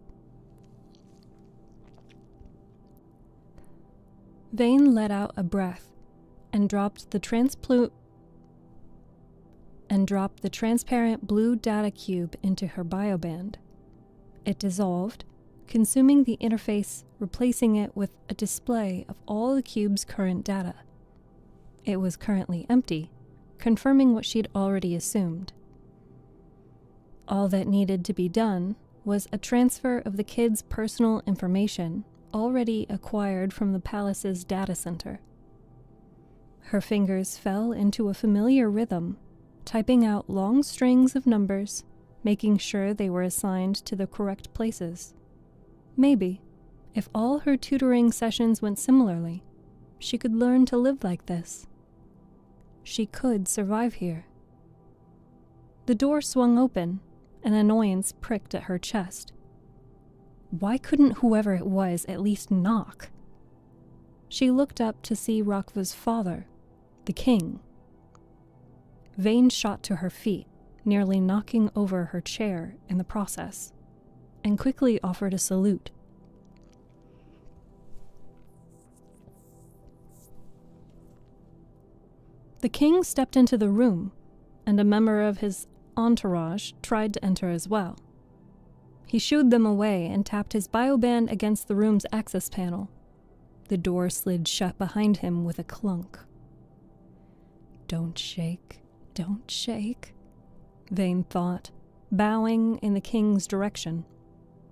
Vane let out a breath and dropped the transparent blue data cube into her bioband. It dissolved, consuming the interface, replacing it with a display of all the cube's current data. It was currently empty, confirming what she'd already assumed. All that needed to be done was a transfer of the kid's personal information already acquired from the palace's data center. Her fingers fell into a familiar rhythm, typing out long strings of numbers, making sure they were assigned to the correct places. Maybe, if all her tutoring sessions went similarly, she could learn to live like this. She could survive here. The door swung open, and annoyance pricked at her chest. Why couldn't whoever it was at least knock? She looked up to see Rokva's father, the king. Vane shot to her feet, nearly knocking over her chair in the process, and quickly offered a salute. The king stepped into the room, and a member of his entourage tried to enter as well. He shooed them away and tapped his bioband against the room's access panel. The door slid shut behind him with a clunk. Don't shake, Vane thought, bowing in the king's direction.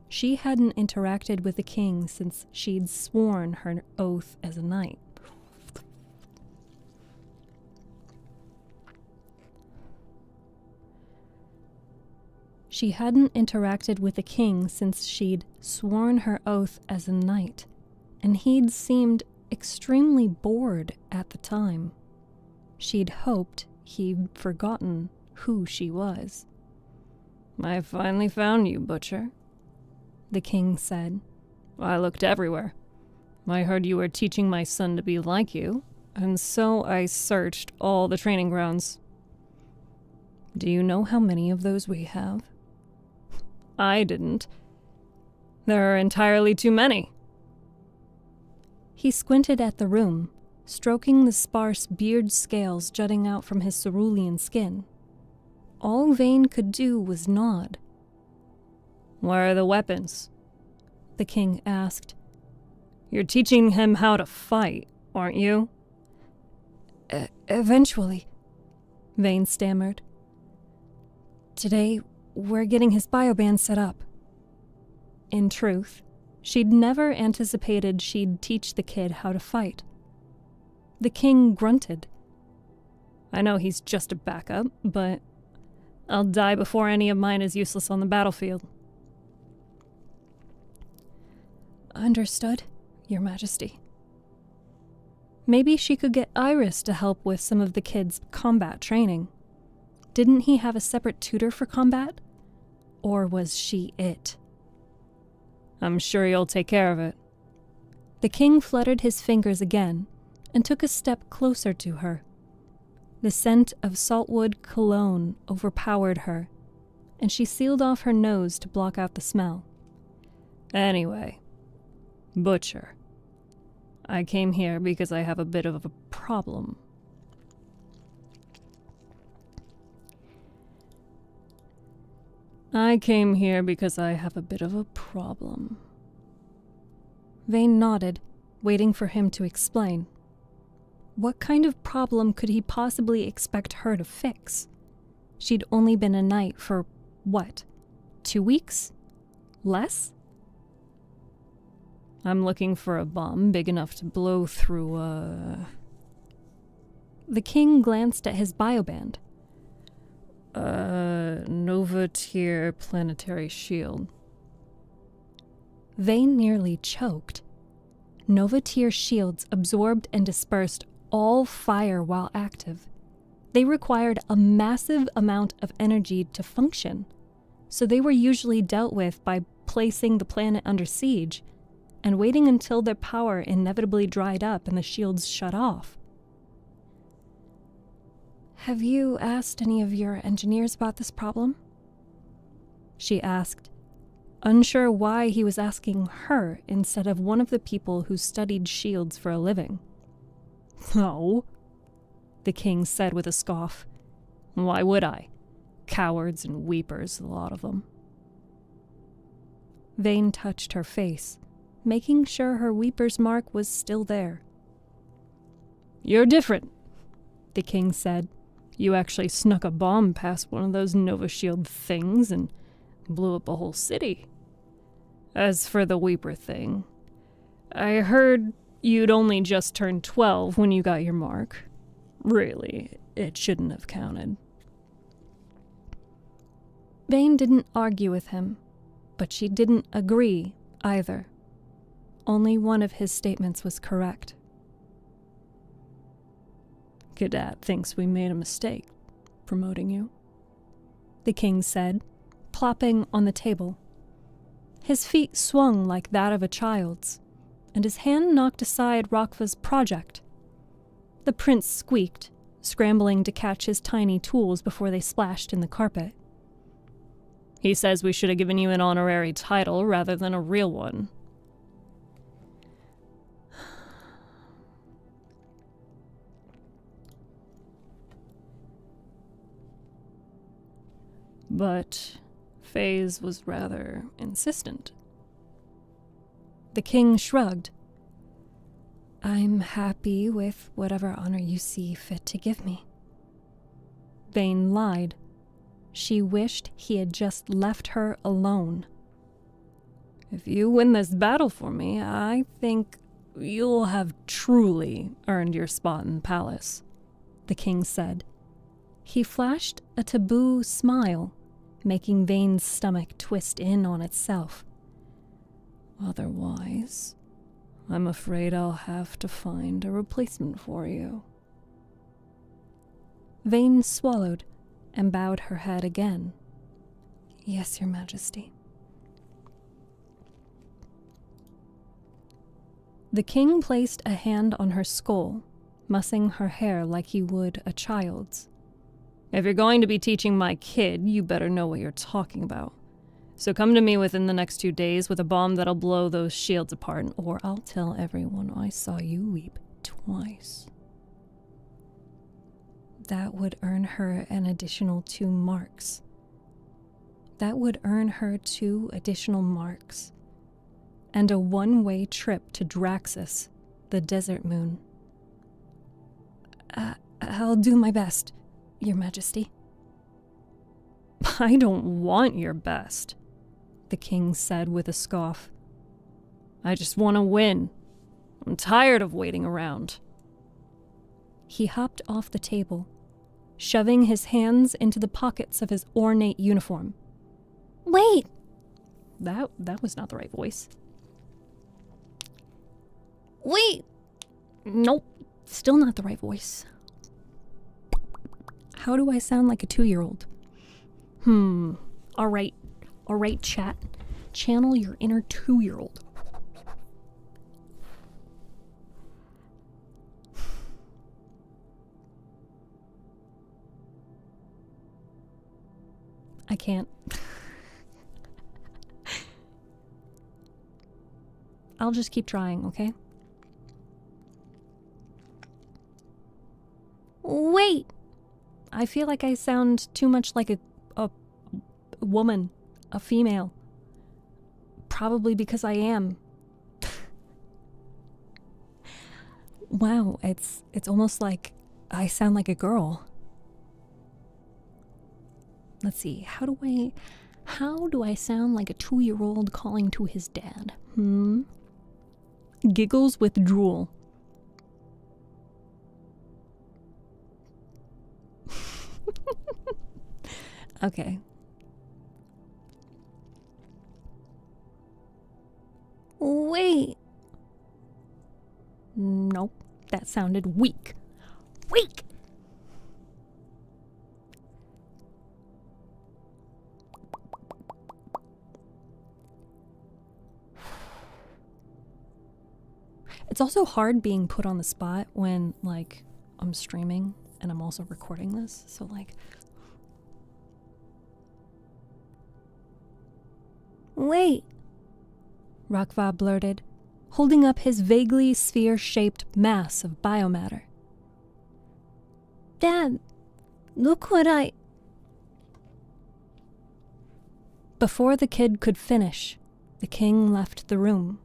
She hadn't interacted with the king since she'd sworn her oath as a knight. She hadn't interacted with the king since she'd sworn her oath as a knight, and he'd seemed extremely bored at the time. She'd hoped he'd forgotten who she was. "I finally found you, Butcher," the king said. "I looked everywhere. I heard you were teaching my son to be like you, and so I searched all the training grounds." "Do you know how many of those we have?" "I didn't. There are entirely too many." He squinted at the room, stroking the sparse beard scales jutting out from his cerulean skin. All Vane could do was nod. "Where are the weapons?" the king asked. "You're teaching him how to fight, aren't you?" Eventually," Vane stammered. "Today, we're getting his bioband set up." In truth, she'd never anticipated she'd teach the kid how to fight. The king grunted. "I know he's just a backup, but I'll die before any of mine is useless on the battlefield." "Understood, Your Majesty." Maybe she could get Iris to help with some of the kid's combat training. Didn't he have a separate tutor for combat? Or was she it? "I'm sure you'll take care of it." The king fluttered his fingers again and took a step closer to her. The scent of saltwood cologne overpowered her, and she sealed off her nose to block out the smell. "Anyway, Butcher, I came here because I have a bit of a problem." Vane nodded, waiting for him to explain. What kind of problem could he possibly expect her to fix? She'd only been a knight for, what, 2 weeks? Less? "I'm looking for a bomb big enough to blow through The king glanced at his bioband. Nova Tier planetary shield." Vane nearly choked. Nova Tier shields absorbed and dispersed all fire while active. They required a massive amount of energy to function, so they were usually dealt with by placing the planet under siege and waiting until their power inevitably dried up and the shields shut off. "Have you asked any of your engineers about this problem?" she asked, unsure why he was asking her instead of one of the people who studied shields for a living. "No," the king said with a scoff. "Why would I? Cowards and weepers, a lot of them." Vane touched her face, making sure her weeper's mark was still there. "You're different," the king said. "You actually snuck a bomb past one of those Nova Shield things and blew up a whole city. As for the weeper thing, I heard you'd only just turned 12 when you got your mark. Really, it shouldn't have counted." Vane didn't argue with him, but she didn't agree either. Only one of his statements was correct. "Cadet thinks we made a mistake promoting you," the king said, plopping on the table. His feet swung like that of a child's, and his hand knocked aside Rokva's project. The prince squeaked, scrambling to catch his tiny tools before they splashed in the carpet. "He says we should have given you an honorary title rather than a real one." But FaZe was rather insistent. The king shrugged. "I'm happy with whatever honor you see fit to give me." Vane lied. She wished he had just left her alone. "If you win this battle for me, I think you'll have truly earned your spot in the palace," the king said. He flashed a taboo smile, making Vane's stomach twist in on itself. Otherwise, I'm afraid I'll have to find a replacement for you. Vane swallowed and bowed her head again. Yes, Your Majesty. The king placed a hand on her skull, mussing her hair like he would a child's. If you're going to be teaching my kid, you better know what you're talking about. So come to me within the next 2 days with a bomb that'll blow those shields apart, or I'll tell everyone I saw you weep twice. That would earn her an additional 2 marks. That would earn her 2 additional marks. And a one-way trip to Draxus, the desert moon. I'll do my best, Your Majesty. I don't want your best, the king said with a scoff. I just want to win. I'm tired of waiting around. He hopped off the table, shoving his hands into the pockets of his ornate uniform. Wait! That was not the right voice. Wait! Nope, still not the right voice. How do I sound like a 2-year-old? All right, chat. Channel your inner 2-year-old. I can't. I'll just keep trying, okay? Wait! I feel like I sound too much like a woman, a female. Probably because I am. Wow, it's almost like I sound like a girl. Let's see, how do I sound like a 2-year-old calling to his dad? Giggles with drool. Okay. Wait. Nope, that sounded weak. Weak! It's also hard being put on the spot when, like, I'm streaming and I'm also recording this, so, like... Wait, Rakva blurted, holding up his vaguely sphere-shaped mass of biomatter. Dad, look what I... Before the kid could finish, the king left the room,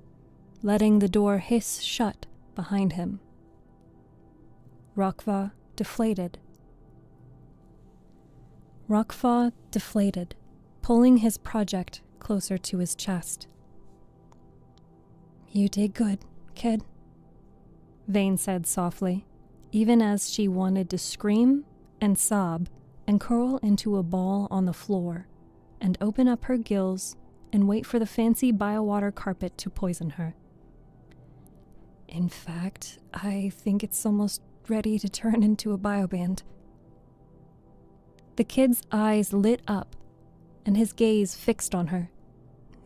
letting the door hiss shut behind him. Rakva deflated. Pulling his project closer to his chest. You did good, kid, Vane said softly, even as she wanted to scream and sob and curl into a ball on the floor and open up her gills and wait for the fancy biowater carpet to poison her. In fact, I think it's almost ready to turn into a bioband. The kid's eyes lit up and his gaze fixed on her.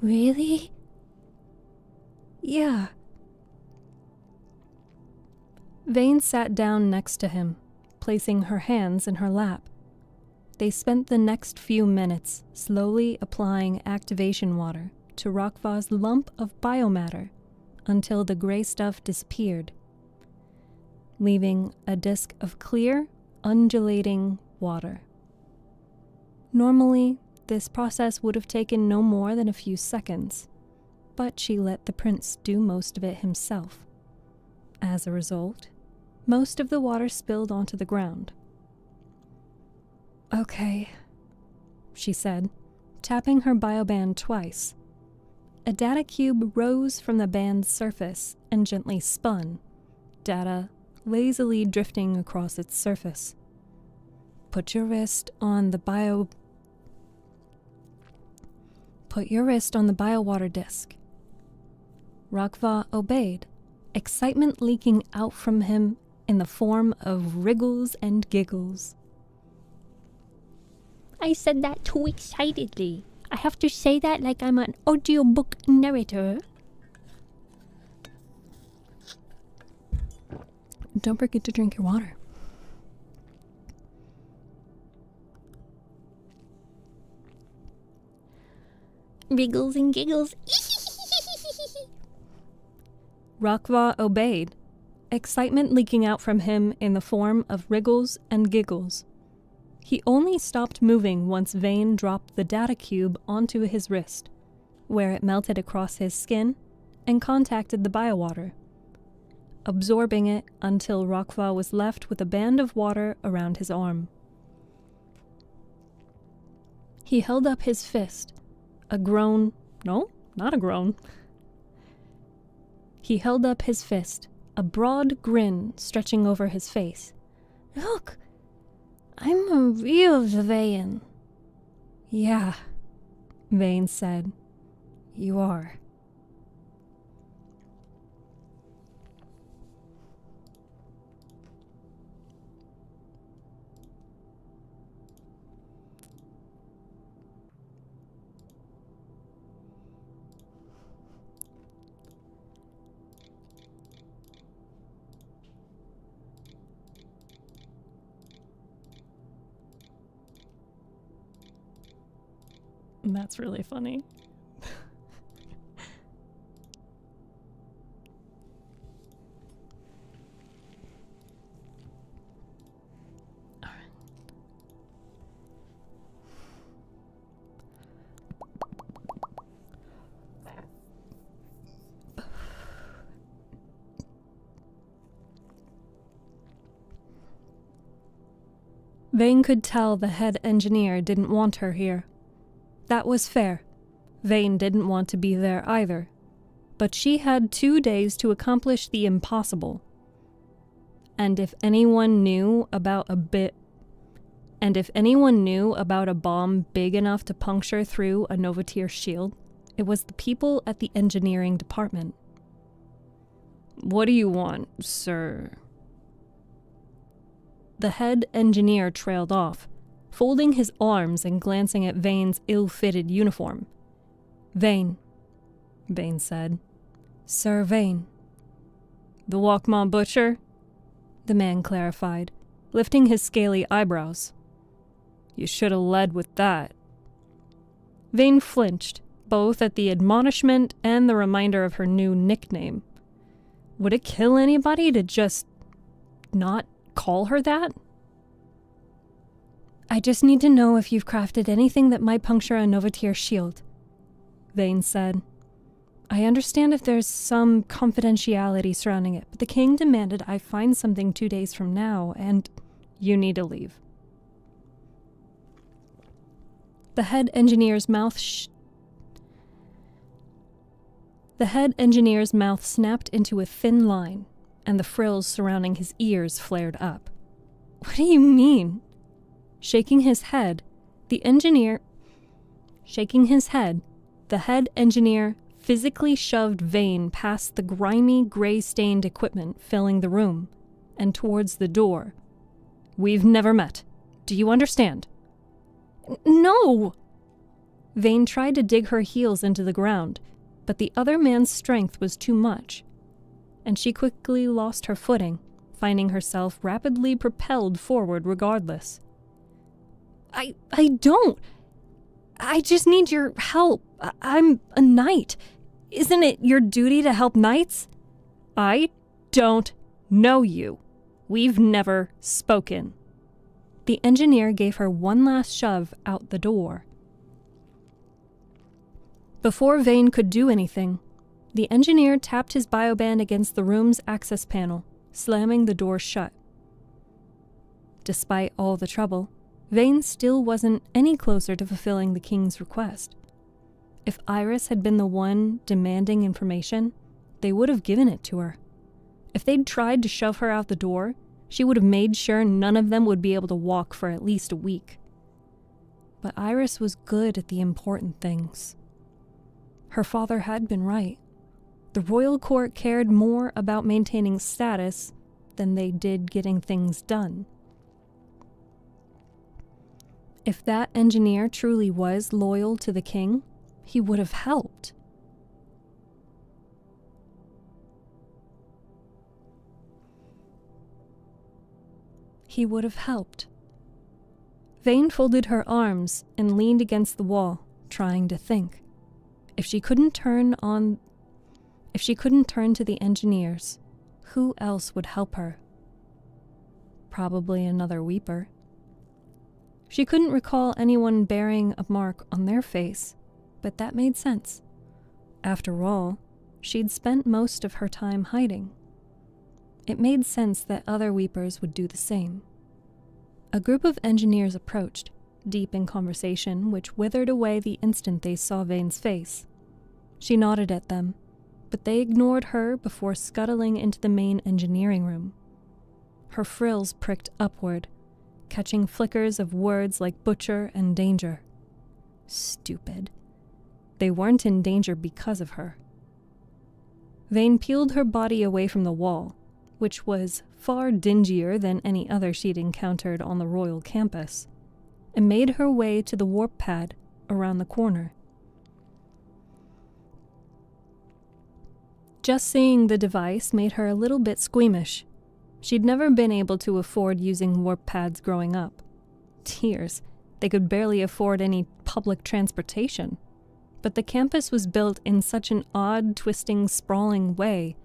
Really? Yeah. Vane sat down next to him, placing her hands in her lap. They spent the next few minutes slowly applying activation water to Rakva's lump of biomatter until the gray stuff disappeared, leaving a disk of clear, undulating water. Normally, this process would have taken no more than a few seconds, but she let the prince do most of it himself. As a result, most of the water spilled onto the ground. Okay, she said, tapping her bioband twice. A data cube rose from the band's surface and gently spun, data lazily drifting across its surface. Put your wrist on the Put your wrist on the biowater disc. Rakva obeyed, excitement leaking out from him in the form of wriggles and giggles. I said that too excitedly. I have to say that like I'm an audiobook narrator. Don't forget to drink your water. Wriggles and giggles. Rakva obeyed, excitement leaking out from him in the form of wriggles and giggles. He only stopped moving once Vane dropped the data cube onto his wrist, where it melted across his skin and contacted the biowater, absorbing it until Rakva was left with a band of water around his arm. He held up his fist, He held up his fist, a broad grin stretching over his face. Look, I'm a real Vane. Yeah, Vane said. You are. That's really funny. All right. Vane could tell the head engineer didn't want her here. That was fair. Vane didn't want to be there either. But she had 2 days to accomplish the impossible. And if anyone knew about a bomb big enough to puncture through a Novateer shield, it was the people at the engineering department. What do you want, sir? The head engineer trailed off, folding his arms and glancing at Vane's ill-fitted uniform. Vane said. Sir Vane. The Walkmaw Butcher? The man clarified, lifting his scaly eyebrows. You should have led with that. Vane flinched, both at the admonishment and the reminder of her new nickname. Would it kill anybody to just not call her that? I just need to know if you've crafted anything that might puncture a Novateer shield, Vane said. I understand if there's some confidentiality surrounding it, but the king demanded I find something 2 days from now, and you need to leave. The head engineer's mouth snapped into a thin line, and the frills surrounding his ears flared up. What do you mean? Shaking his head, the head engineer physically shoved Vane past the grimy, gray-stained equipment filling the room, and towards the door. We've never met. Do you understand? No! Vane tried to dig her heels into the ground, but the other man's strength was too much, and she quickly lost her footing, finding herself rapidly propelled forward regardless. I don't. I just need your help. I'm a knight. Isn't it your duty to help knights? I don't know you. We've never spoken. The engineer gave her one last shove out the door. Before Vane could do anything, the engineer tapped his bioband against the room's access panel, slamming the door shut. Despite all the trouble, Vane still wasn't any closer to fulfilling the king's request. If Iris had been the one demanding information, they would have given it to her. If they'd tried to shove her out the door, she would have made sure none of them would be able to walk for at least a week. But Iris was good at the important things. Her father had been right. The royal court cared more about maintaining status than they did getting things done. If that engineer truly was loyal to the king, he would have helped. He would have helped. Vane folded her arms and leaned against the wall, trying to think. If she couldn't turn to the engineers, who else would help her? Probably another Weeper. She couldn't recall anyone bearing a mark on their face, but that made sense. After all, she'd spent most of her time hiding. It made sense that other Weepers would do the same. A group of engineers approached, deep in conversation, which withered away the instant they saw Vane's face. She nodded at them, but they ignored her before scuttling into the main engineering room. Her frills pricked upward, catching flickers of words like butcher and danger. Stupid. They weren't in danger because of her. Vane peeled her body away from the wall, which was far dingier than any other she'd encountered on the royal campus, and made her way to the warp pad around the corner. Just seeing the device made her a little bit squeamish. She'd never been able to afford using warp pads growing up. Tears, they could barely afford any public transportation. But the campus was built in such an odd, twisting, sprawling way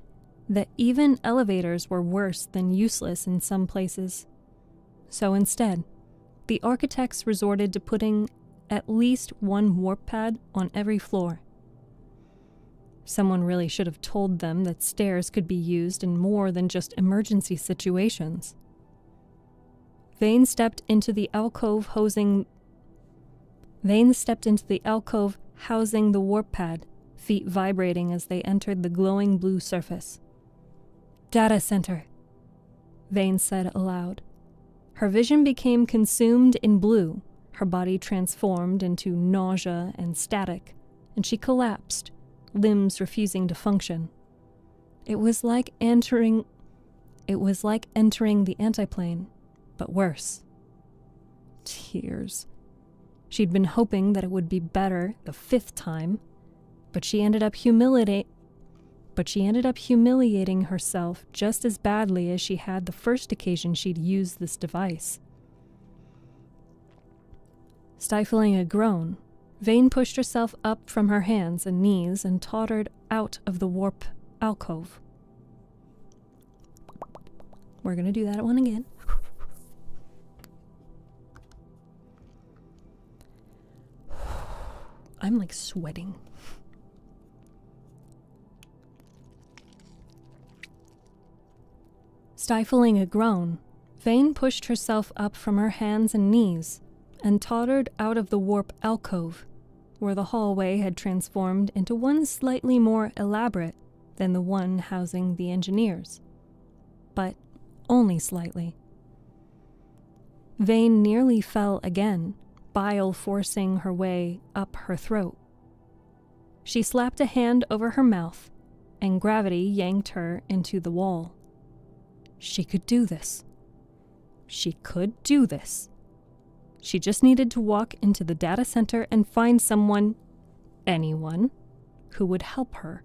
that even elevators were worse than useless in some places. So instead, the architects resorted to putting at least one warp pad on every floor. Someone really should have told them that stairs could be used in more than just emergency situations. Vane stepped into the alcove housing the warp pad, feet vibrating as they entered the glowing blue surface. "Data center," Vane said aloud. Her vision became consumed in blue, her body transformed into nausea and static, and she collapsed, limbs refusing to function. It was like entering the antiplane, but worse. Tears. She'd been hoping that it would be better the 5th time, but she ended up humiliating herself just as badly as she had the first occasion she'd used this device. Stifling a groan, Vane pushed herself up from her hands and knees and tottered out of the warp alcove. We're going to do that one again. I'm like sweating. Stifling a groan, Vane pushed herself up from her hands and knees and tottered out of the warp alcove, where the hallway had transformed into one slightly more elaborate than the one housing the engineers. But only slightly. Vane nearly fell again, bile forcing her way up her throat. She slapped a hand over her mouth, and gravity yanked her into the wall. She could do this. She could do this. She just needed to walk into the data center and find anyone, who would help her.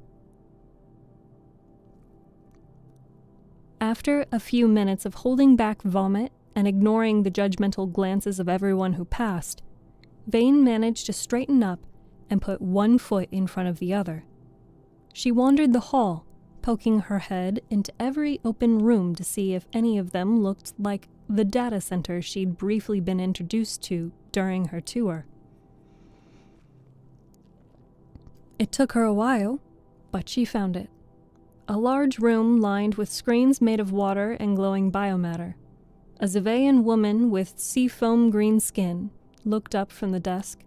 After a few minutes of holding back vomit and ignoring the judgmental glances of everyone who passed, Vane managed to straighten up and put one foot in front of the other. She wandered the hall, poking her head into every open room to see if any of them looked like the data center she'd briefly been introduced to during her tour. It took her a while, but she found it. A large room lined with screens made of water and glowing biomatter. A Zevayan woman with seafoam green skin looked up from the desk.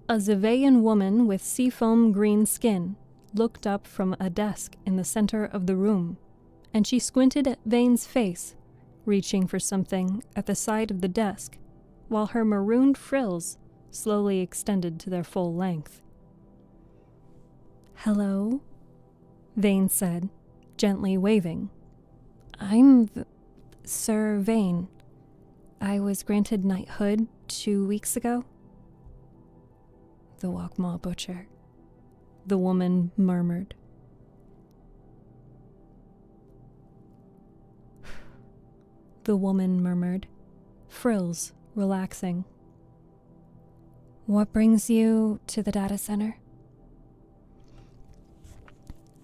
A Zevayan woman with seafoam green skin looked up from a desk in the center of the room, and she squinted at Vane's face, reaching for something at the side of the desk, while her marooned frills slowly extended to their full length. Hello? Vane said, gently waving. I'm Sir Vane. I was granted knighthood 2 weeks ago. The Walkmaw Butcher, the woman murmured. The woman murmured, frills relaxing. What brings you to the data center?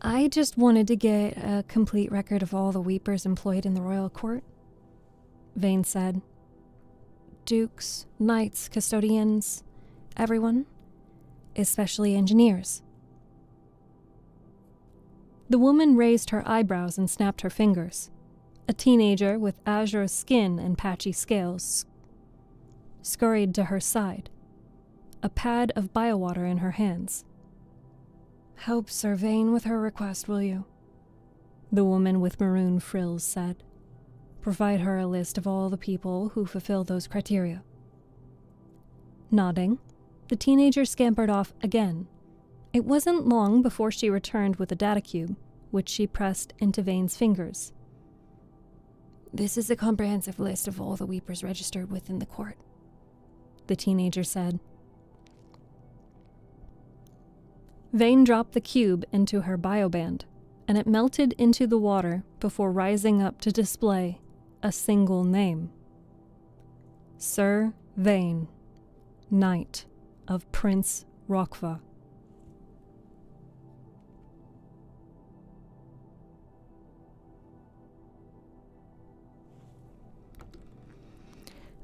I just wanted to get a complete record of all the weepers employed in the royal court, Vane said. Dukes, knights, custodians, everyone, especially engineers. The woman raised her eyebrows and snapped her fingers. A teenager with azure skin and patchy scales scurried to her side, a pad of biowater in her hands. Help Sir Vane with her request, will you? The woman with maroon frills said. Provide her a list of all the people who fulfill those criteria. Nodding, the teenager scampered off again. It wasn't long before she returned with a data cube, which she pressed into Vane's fingers. This is a comprehensive list of all the weepers registered within the court, the teenager said. Vane dropped the cube into her bioband, and it melted into the water before rising up to display a single name. Sir Vane, Knight of Prince Rokva.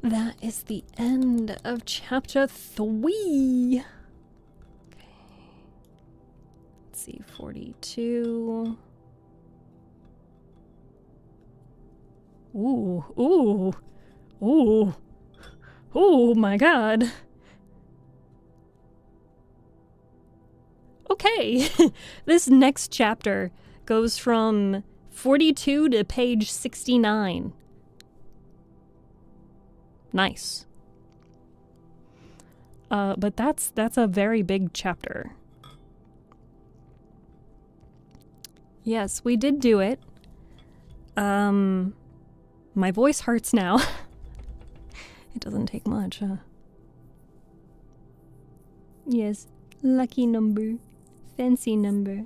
That is the end of chapter 3. Okay. Let's see, 42. Ooh. Oh my god. Okay, this next chapter goes from 42 to page 69. Nice. But that's a very big chapter. Yes, we did do it. My voice hurts now. It doesn't take much, huh? Yes, lucky number. Fancy number.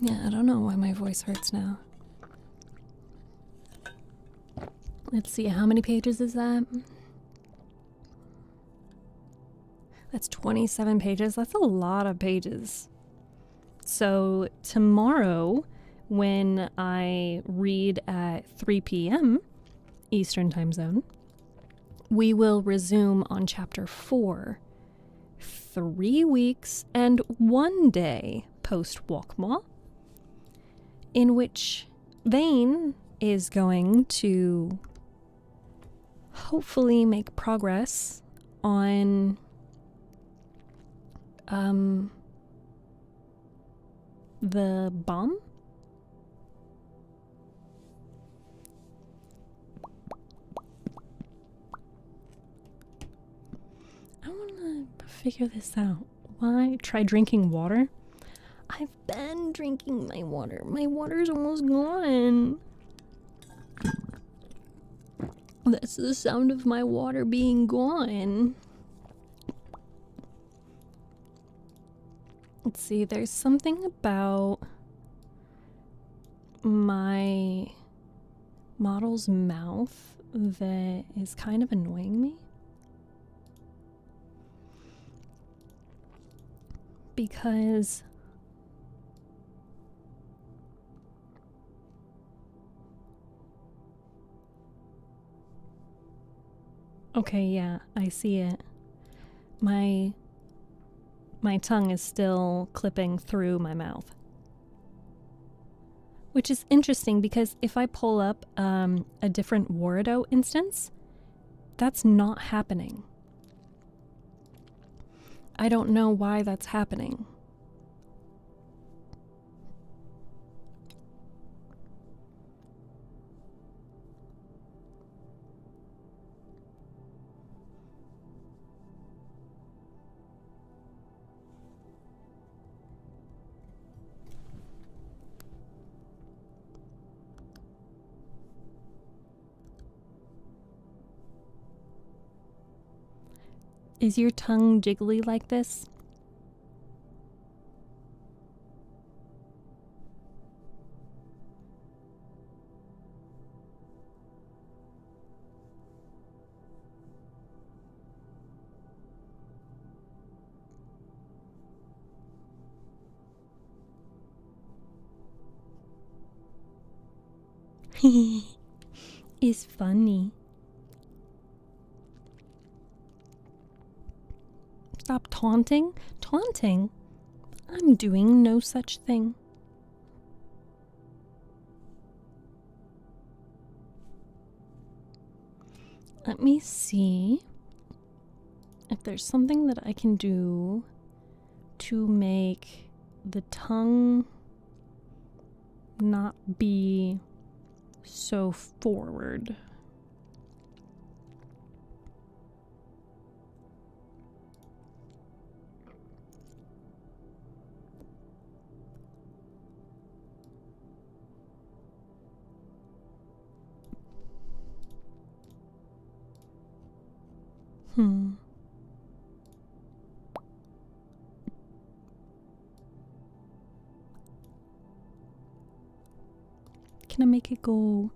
Yeah, I don't know why my voice hurts now. Let's see, how many pages is that? That's 27 pages. That's a lot of pages. So tomorrow, when I read at 3 p.m. Eastern Time Zone, we will resume on chapter 4. 3 weeks and 1 day post Walkmaw, in which Vane is going to hopefully make progress on the bomb. I want to figure this out. Why? Try drinking water? I've been drinking my water. My water's almost gone. That's the sound of my water being gone. Let's see, there's something about my model's mouth that is kind of annoying me. Because okay, yeah, I see it. My tongue is still clipping through my mouth. Which is interesting because if I pull up a different Warado instance, that's not happening. I don't know why that's happening. Is your tongue jiggly like this? It's funny. Stop taunting? Taunting? I'm doing no such thing. Let me see if there's something that I can do to make the tongue not be so forward. Can I make it go?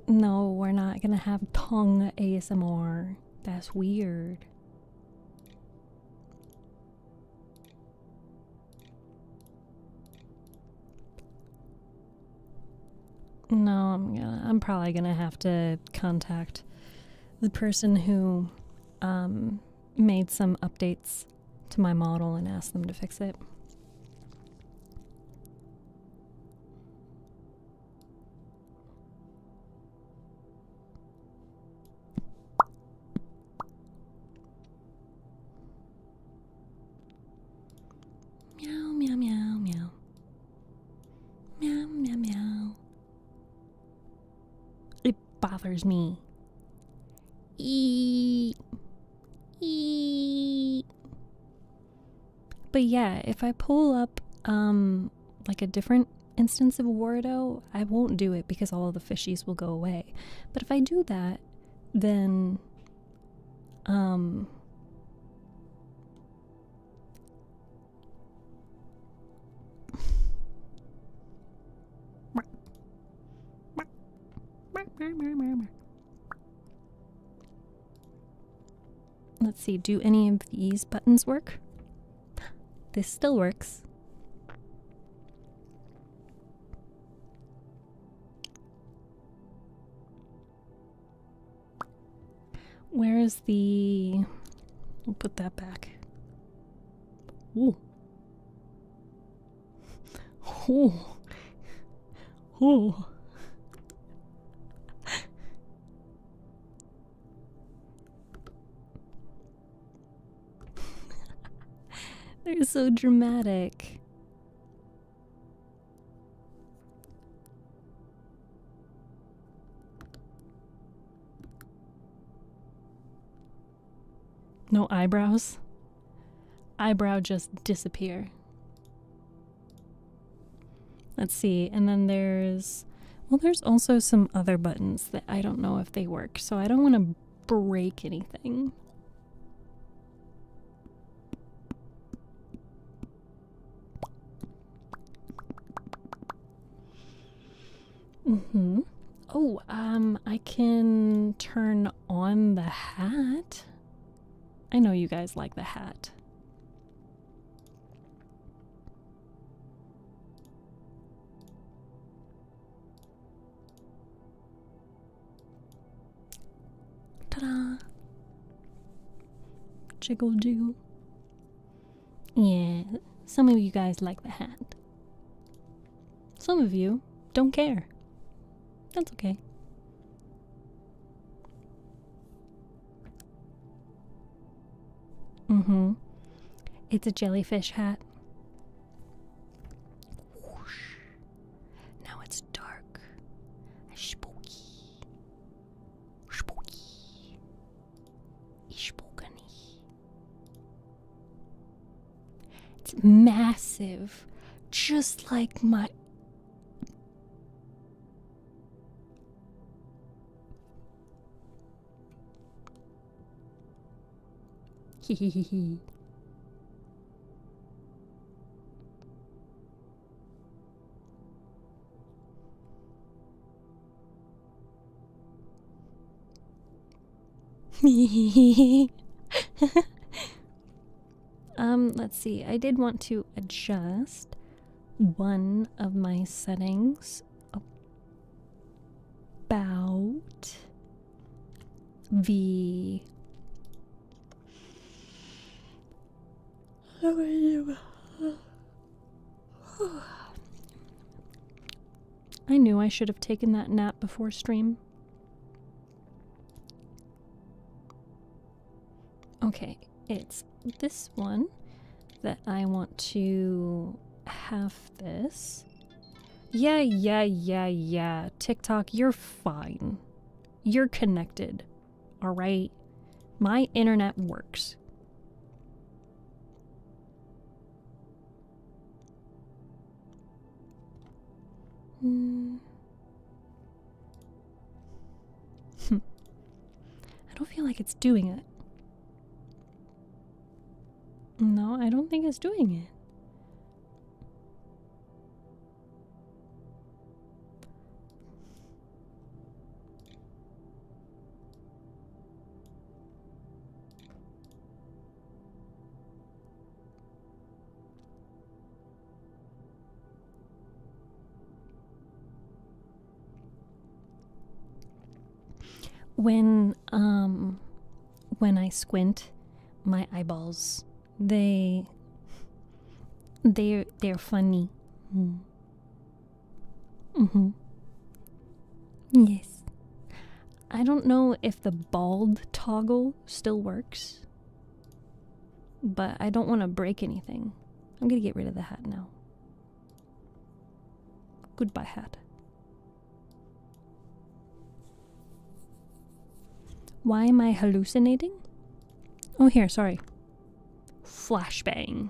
No, we're not gonna have tongue ASMR. That's weird. No, I'm probably gonna have to contact the person who made some updates to my model and ask them to fix it. Meow, meow, meow, meow. Meow, meow, meow. It bothers me. Eep. Eep. But yeah, if I pull up like a different instance of Wordo, I won't do it because all of the fishies will go away. But if I do that, then let's see, do any of these buttons work? This still works. Where is the... We'll put that back. Ooh. Ooh. Ooh. They're so dramatic. No eyebrows? Eyebrow just disappear. Let's see, and then there's... Well, there's also some other buttons that I don't know if they work, so I don't want to break anything. Oh, I can turn on the hat. I know you guys like the hat. Ta-da! Jiggle, jiggle. Yeah, some of you guys like the hat. Some of you don't care. That's okay. It's a jellyfish hat. Whoosh. Now it's dark. Spooky. Spooky. Spookany. It's massive. Just like my... Hee. Let's see. I did want to adjust one of my settings about the I knew I should have taken that nap before stream. Okay, it's this one that I want to have this. Yeah. TikTok, you're fine. You're connected. All right? My internet works. I don't feel like it's doing it. No, I don't think it's doing it. When I squint, my eyeballs, they're funny. Yes. I don't know if the bald toggle still works, but I don't want to break anything. I'm gonna get rid of the hat now. Goodbye, hat. Why am I hallucinating? Oh, here, sorry. Flashbang.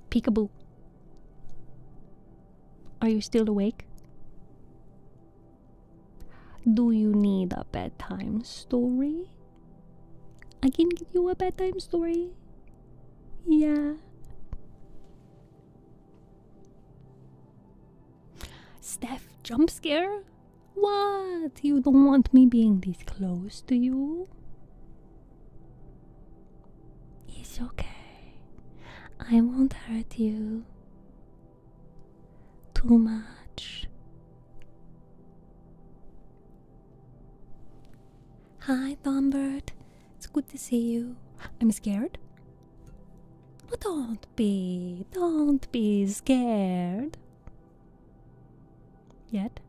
Peekaboo. Are you still awake? Do you need a bedtime story? I can give you a bedtime story. Yeah. Steph, jump scare? What? You don't want me being this close to you? It's okay. I won't hurt you too much. Hi, Thornbird. It's good to see you. I'm scared. But don't be scared. Yet.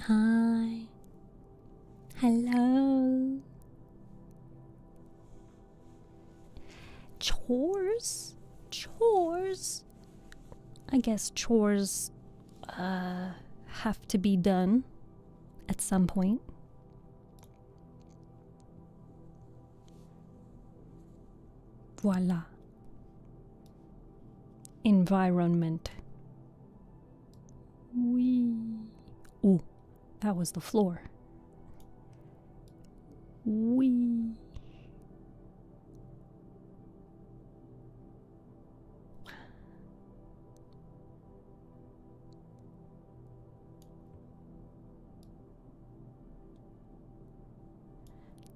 Hi. Hello. Chores? I guess chores have to be done at some point. Voila. Environment. Wee. Oh, that was the floor. Wee.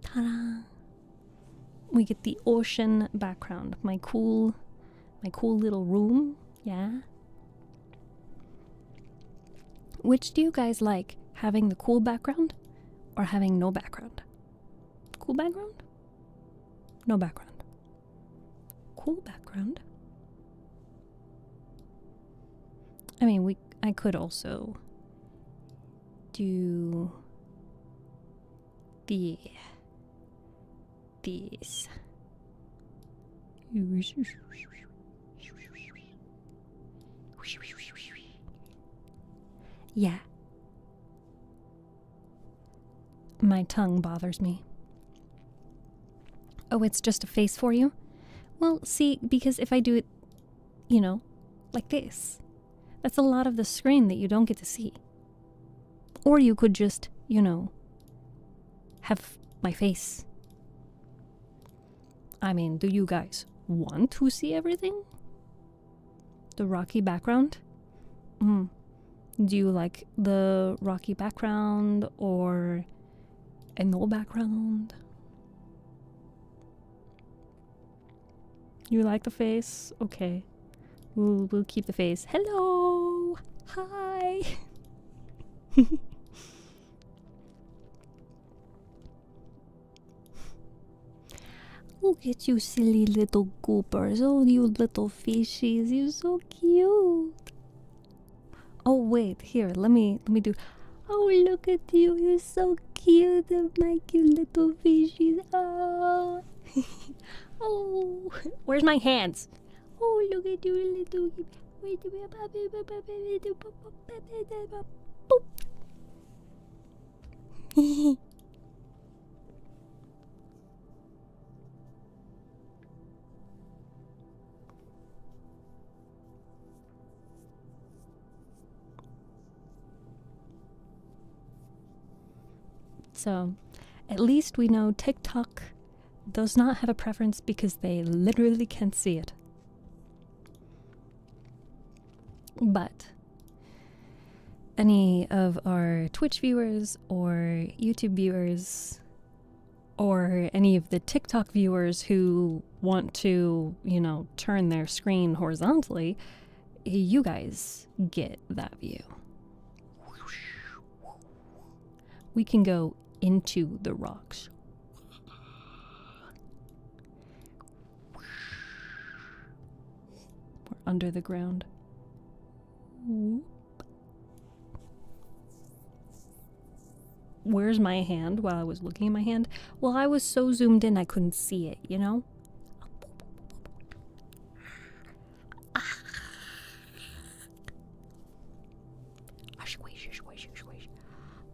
Ta-da! We get the ocean background. My cool little room. Yeah. Which do you guys like? Having the cool background or having no background? Cool background? No background. Cool background? I mean, I could also do these. Yeah. My tongue bothers me. Oh, it's just a face for you? Well, see, because if I do it, you know, like this, that's a lot of the screen that you don't get to see. Or you could just, you know, have my face. I mean, do you guys want to see everything? The rocky background? Do you like the rocky background or a no background? You like the face? Okay. We'll keep the face. Hello! Hi! Look at you silly little goopers. Oh, you little fishies. You're so cute. Oh, wait. Here, let me do... Oh, look at you. You're so cute. My cute little fishies. Oh. Oh. Where's my hands? Oh, look at you, little... Boop. So, at least we know TikTok does not have a preference because they literally can't see it. But any of our Twitch viewers or YouTube viewers or any of the TikTok viewers who want to, you know, turn their screen horizontally, you guys get that view. We can go into the rocks. We're under the ground. Where's my hand while I was looking at my hand? Well, I was so zoomed in I couldn't see it, you know?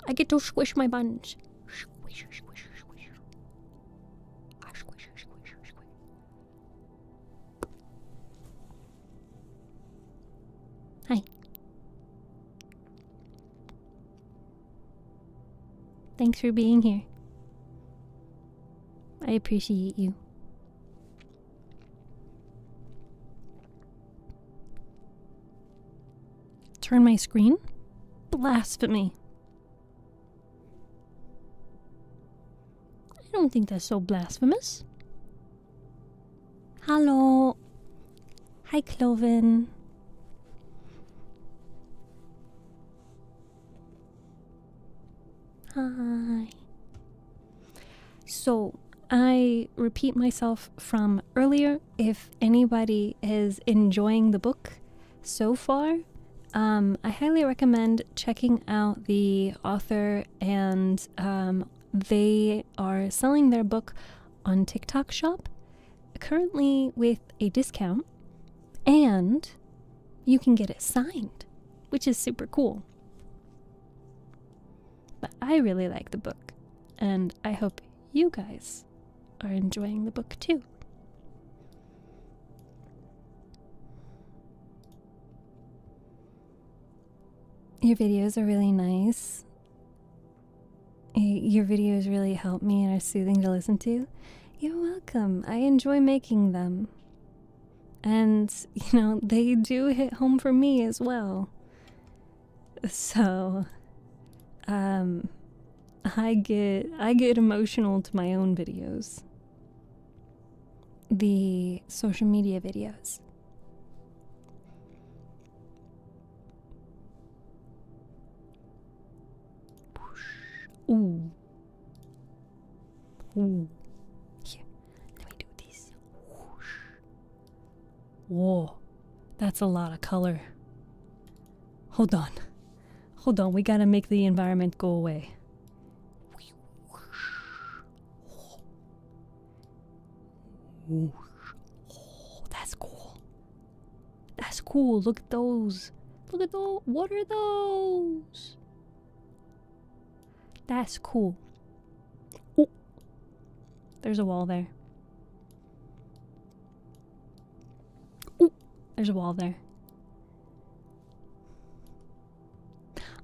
I get to squish my buns. Squish, squish, squish. Squish, squish, squish. Hi. Thanks for being here. I appreciate you. Turn my screen? Blasphemy. I don't think that's so blasphemous. Hello. Hi, Cloven. Hi. So, I repeat myself from earlier. If anybody is enjoying the book so far, I highly recommend checking out the author, and they are selling their book on TikTok Shop, currently with a discount, and you can get it signed, which is super cool. But I really like the book, and I hope you guys are enjoying the book too. Your videos are really nice. Your videos really help me and are soothing to listen to. You're welcome. I enjoy making them. And, you know, they do hit home for me as well. So, I get emotional to my own videos. The social media videos. Ooh. Ooh. Here, let me do this. Whoosh. Whoa, that's a lot of color. Hold on. Hold on, we gotta make the environment go away. Oh, that's cool. That's cool. Look at those. Look at those. What are those? That's cool. Oh, there's a wall there. There's a wall there.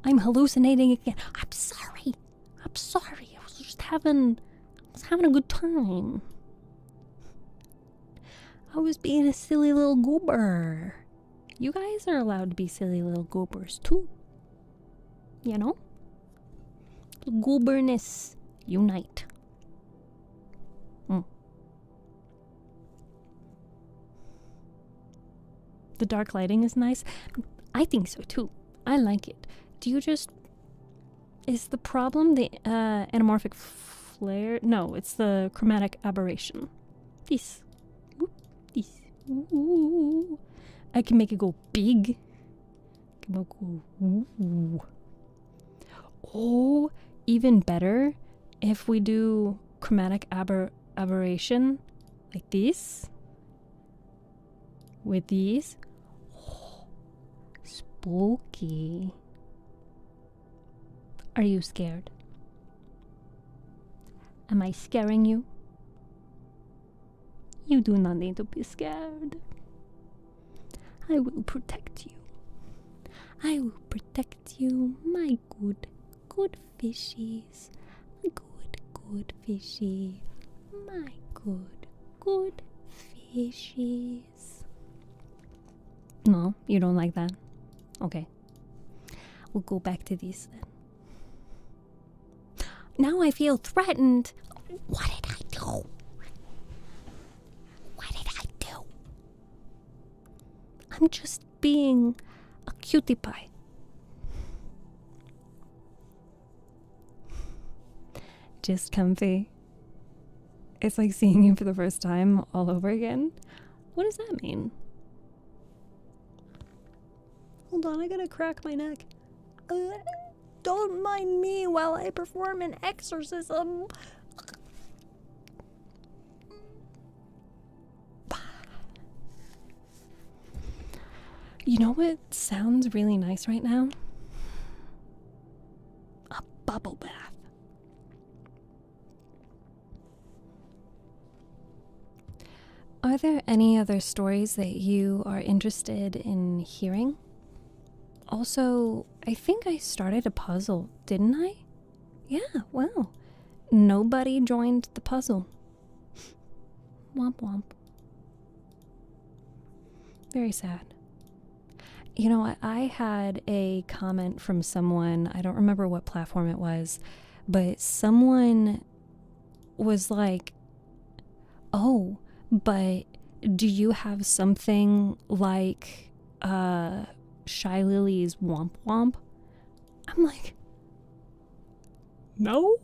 I'm hallucinating again. I'm sorry. I was just having a good time. I was being a silly little goober. You guys are allowed to be silly little goobers too. You know? Gooberness unite. The dark lighting is nice. I think so too. I like it. Do you just... Is the problem the anamorphic flare? No, it's the chromatic aberration. This. Whoop, this. Ooh. I can make it go big. Ooh. Oh, even better if we do chromatic aberration like this. With these. Oh, spooky. Are you scared? Am I scaring you? You do not need to be scared. I will protect you. I will protect you, my good fishies. Good fishy. My good fishies. No, you don't like that? Okay. We'll go back to these then. Now I feel threatened. What did I do? I'm just being a cutie pie. Just comfy. It's like seeing you for the first time all over again. What does that mean? Hold on, I gotta crack my neck. Don't mind me while I perform an exorcism. You know what sounds really nice right now? A bubble bath. Are there any other stories that you are interested in hearing? Also, I think I started a puzzle, didn't I? Yeah, well, nobody joined the puzzle. Womp womp. Very sad. You know what? I had a comment from someone, I don't remember what platform it was, but someone was like, oh, but do you have something like Shy Lily's Womp Womp? I'm like, no.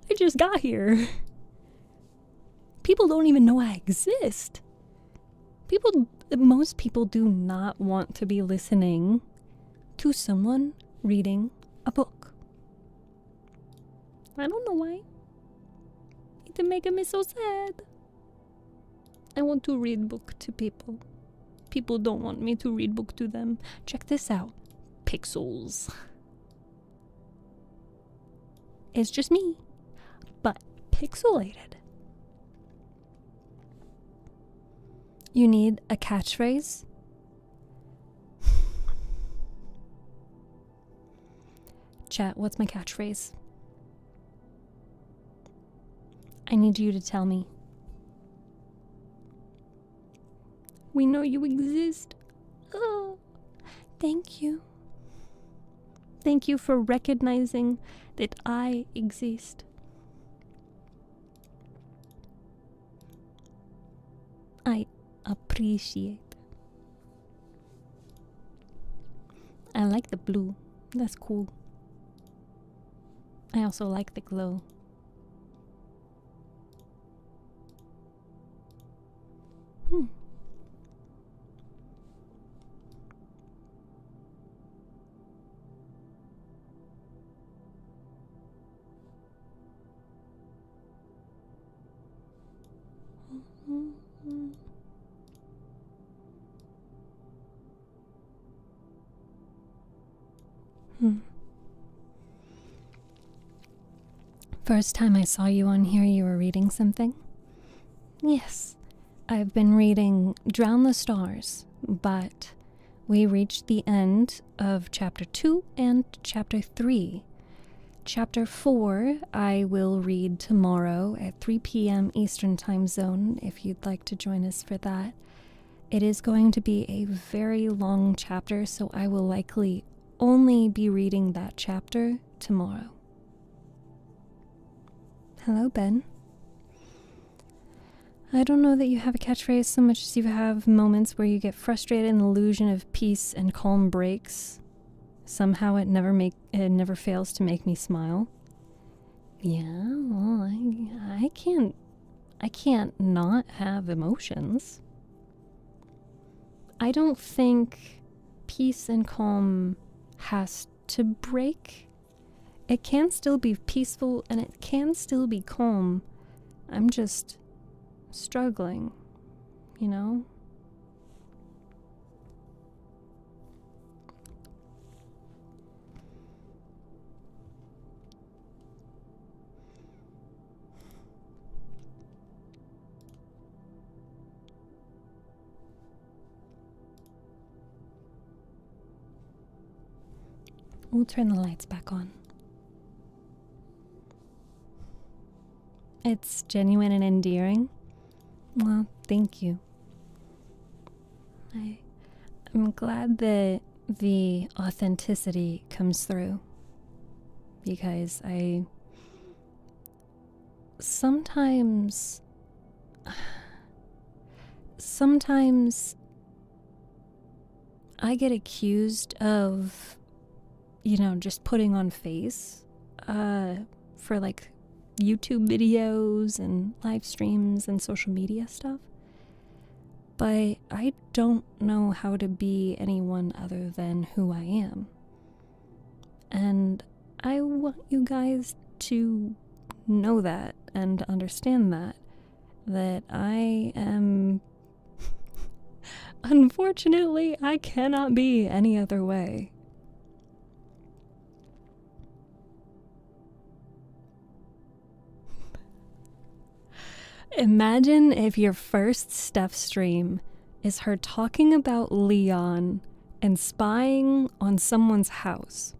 I just got here. People don't even know I exist. Most people do not want to be listening to someone reading a book. I don't know why. It's making me so sad. I want to read book to people. People don't want me to read book to them. Check this out. Pixels. It's just me, but pixelated. You need a catchphrase? Chat, what's my catchphrase? I need you to tell me. We know you exist. Oh, thank you. Thank you for recognizing that I exist. I appreciate. I like the blue. That's cool. I also like the glow. First time I saw you on here, you were reading something? Yes, I've been reading Drown the Stars, but we reached the end of Chapter 2 and Chapter 3. Chapter 4 I will read tomorrow at 3 p.m. Eastern Time Zone if you'd like to join us for that. It is going to be a very long chapter, so I will likely only be reading that chapter tomorrow. Hello, Ben. I don't know that you have a catchphrase so much as you have moments where you get frustrated and the illusion of peace and calm breaks. Somehow it never fails to make me smile. Yeah, well, I can't not have emotions. I don't think peace and calm has to break. It can still be peaceful and it can still be calm. I'm just struggling, you know? We'll turn the lights back on. It's genuine and endearing. Well, thank you. I'm glad that the authenticity comes through, because sometimes I get accused of, just putting on face for like YouTube videos and live streams and social media stuff. But I don't know how to be anyone other than who I am. And I want you guys to know that and understand that I am unfortunately, I cannot be any other way. Imagine if your first Steph stream is her talking about Leon and spying on someone's house.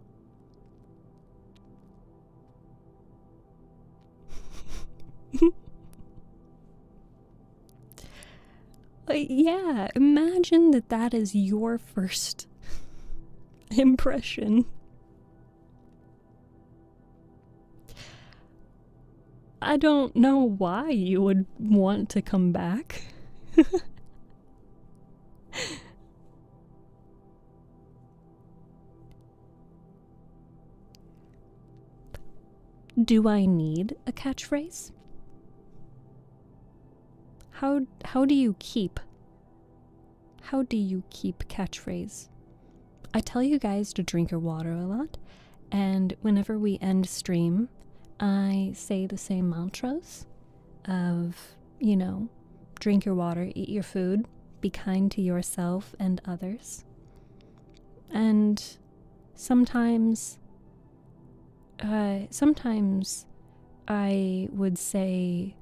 Yeah, imagine that is your first impression. I don't know why you would want to come back. Do I need a catchphrase? How do you keep catchphrase? I tell you guys to drink your water a lot, and whenever we end stream, I say the same mantras of, drink your water, eat your food, be kind to yourself and others. And sometimes I would say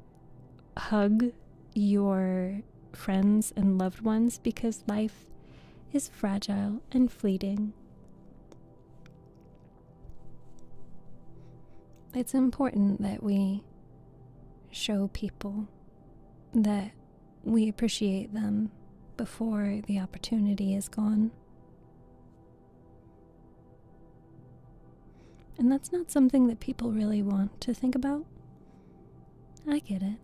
hug your friends and loved ones, because life is fragile and fleeting. It's important that we show people that we appreciate them before the opportunity is gone. And that's not something that people really want to think about. I get it.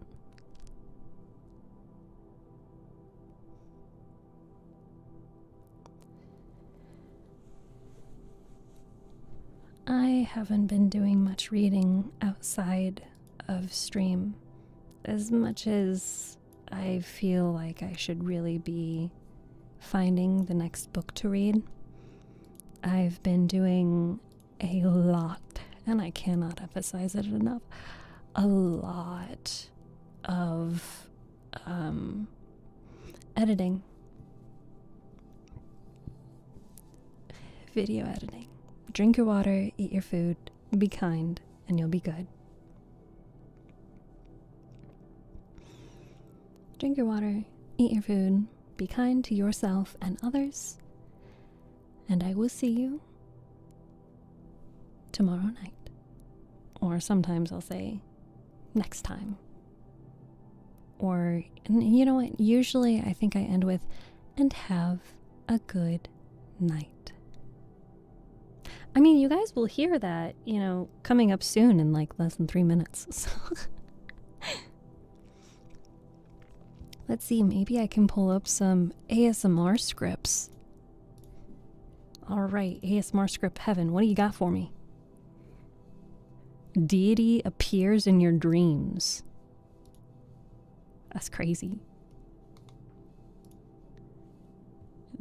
I haven't been doing much reading outside of stream, as much as I feel like I should really be finding the next book to read. I've been doing a lot, and I cannot emphasize it enough, a lot of editing, video editing. Drink your water, eat your food, be kind, and you'll be good. Drink your water, eat your food, be kind to yourself and others, and I will see you tomorrow night. Or sometimes I'll say next time. Or, and you know what? Usually I think I end with, and have a good night. I mean, you guys will hear that, coming up soon in like less than 3 minutes. So let's see, maybe I can pull up some ASMR scripts. All right, ASMR script heaven, what do you got for me? Deity appears in your dreams. That's crazy.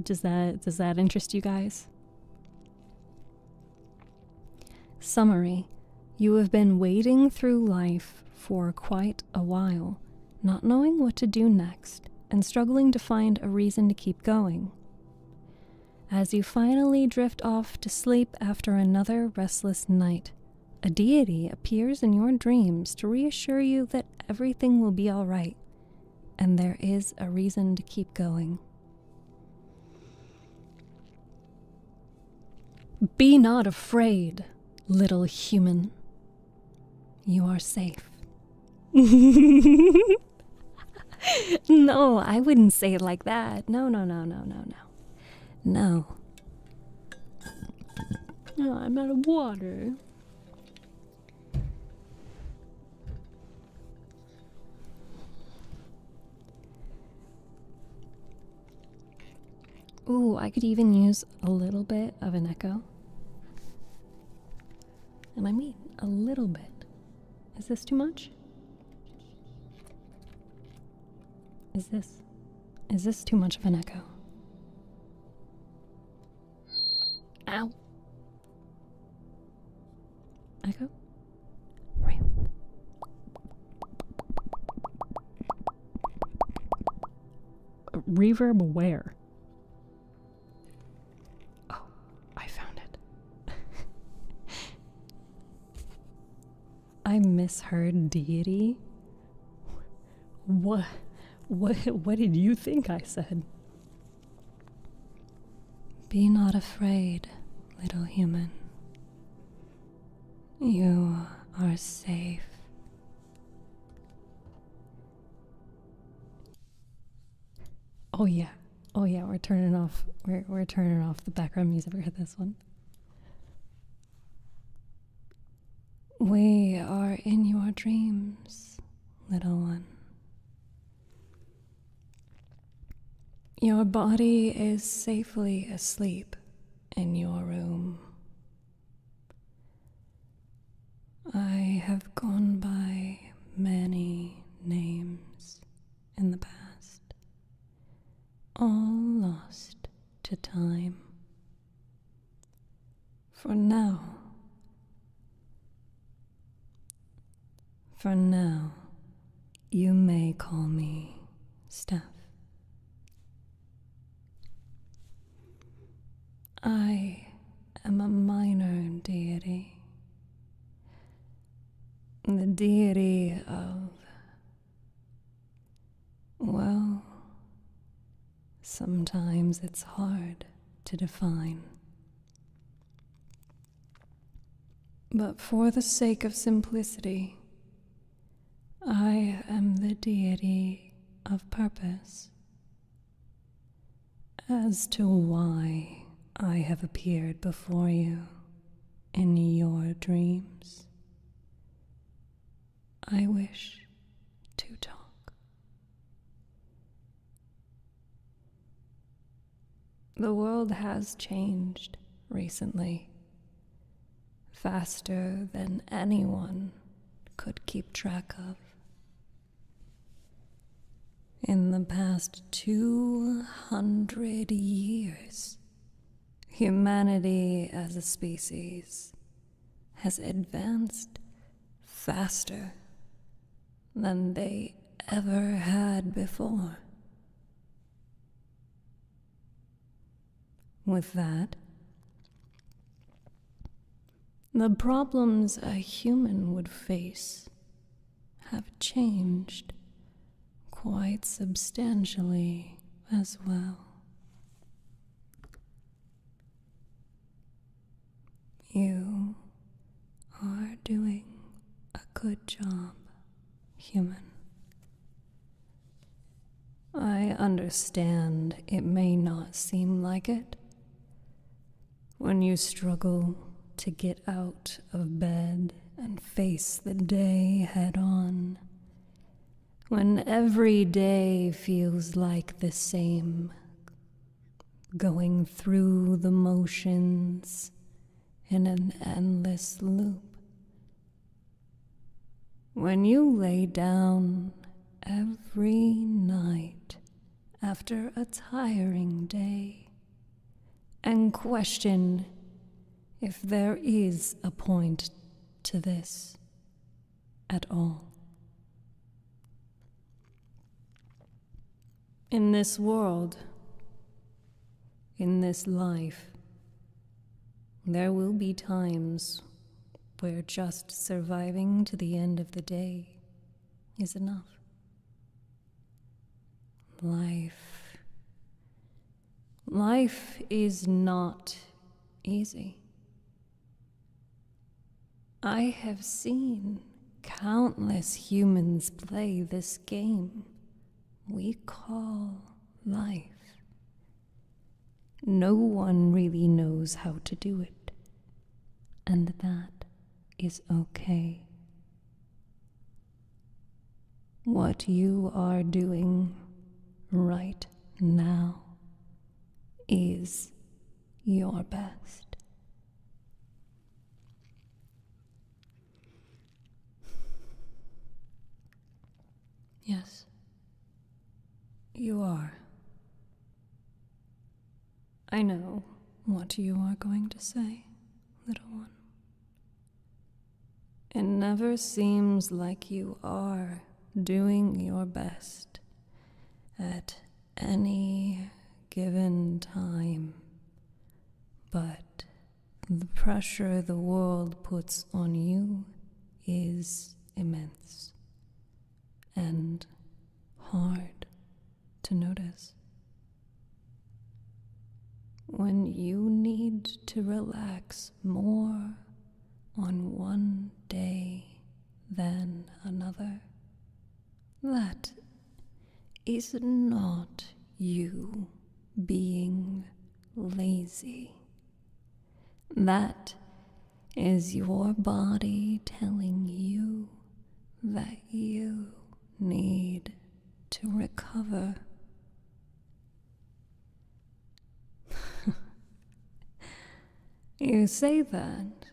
Does that interest you guys? Summary. You have been wading through life for quite a while, not knowing what to do next, and struggling to find a reason to keep going. As you finally drift off to sleep after another restless night, a deity appears in your dreams to reassure you that everything will be all right, and there is a reason to keep going. Be not afraid, little human. You are safe. No, I wouldn't say it like that. No. No, I'm out of water. Ooh, I could even use a little bit of an echo. And I mean a little bit. Is this too much? Is this too much of an echo? Ow. Echo? Right. Reverb where? Oh, I found it. I misheard deity. What did you think I said? Be not afraid, little human. You are safe. Oh yeah, we're turning off the background music for this one. We are in your dreams, little one. Your body is safely asleep in your room. I have gone by many names in the past, all lost to time. For now, you may call me Steph. I am a minor deity, the deity of, well, sometimes it's hard to define. But for the sake of simplicity, I am the deity of purpose. As to why I have appeared before you in your dreams, I wish to talk. The world has changed recently, faster than anyone could keep track of. In the past 200 years, humanity as a species has advanced faster than they ever had before. With that, the problems a human would face have changed quite substantially as well. You are doing a good job, human. I understand it may not seem like it when you struggle to get out of bed and face the day head on, when every day feels like the same, going through the motions in an endless loop. When you lay down every night after a tiring day and question if there is a point to this at all. In this world, in this life, there will be times where just surviving to the end of the day is enough. Life is not easy. I have seen countless humans play this game we call life. No one really knows how to do it, and that is okay. What you are doing right now is your best. Yes, you are. I know what you are going to say, little one. It never seems like you are doing your best at any given time, but the pressure the world puts on you is immense and hard to notice. When you need to relax more on one day than another, that is not you being lazy. That is your body telling you that you need to recover. You say that,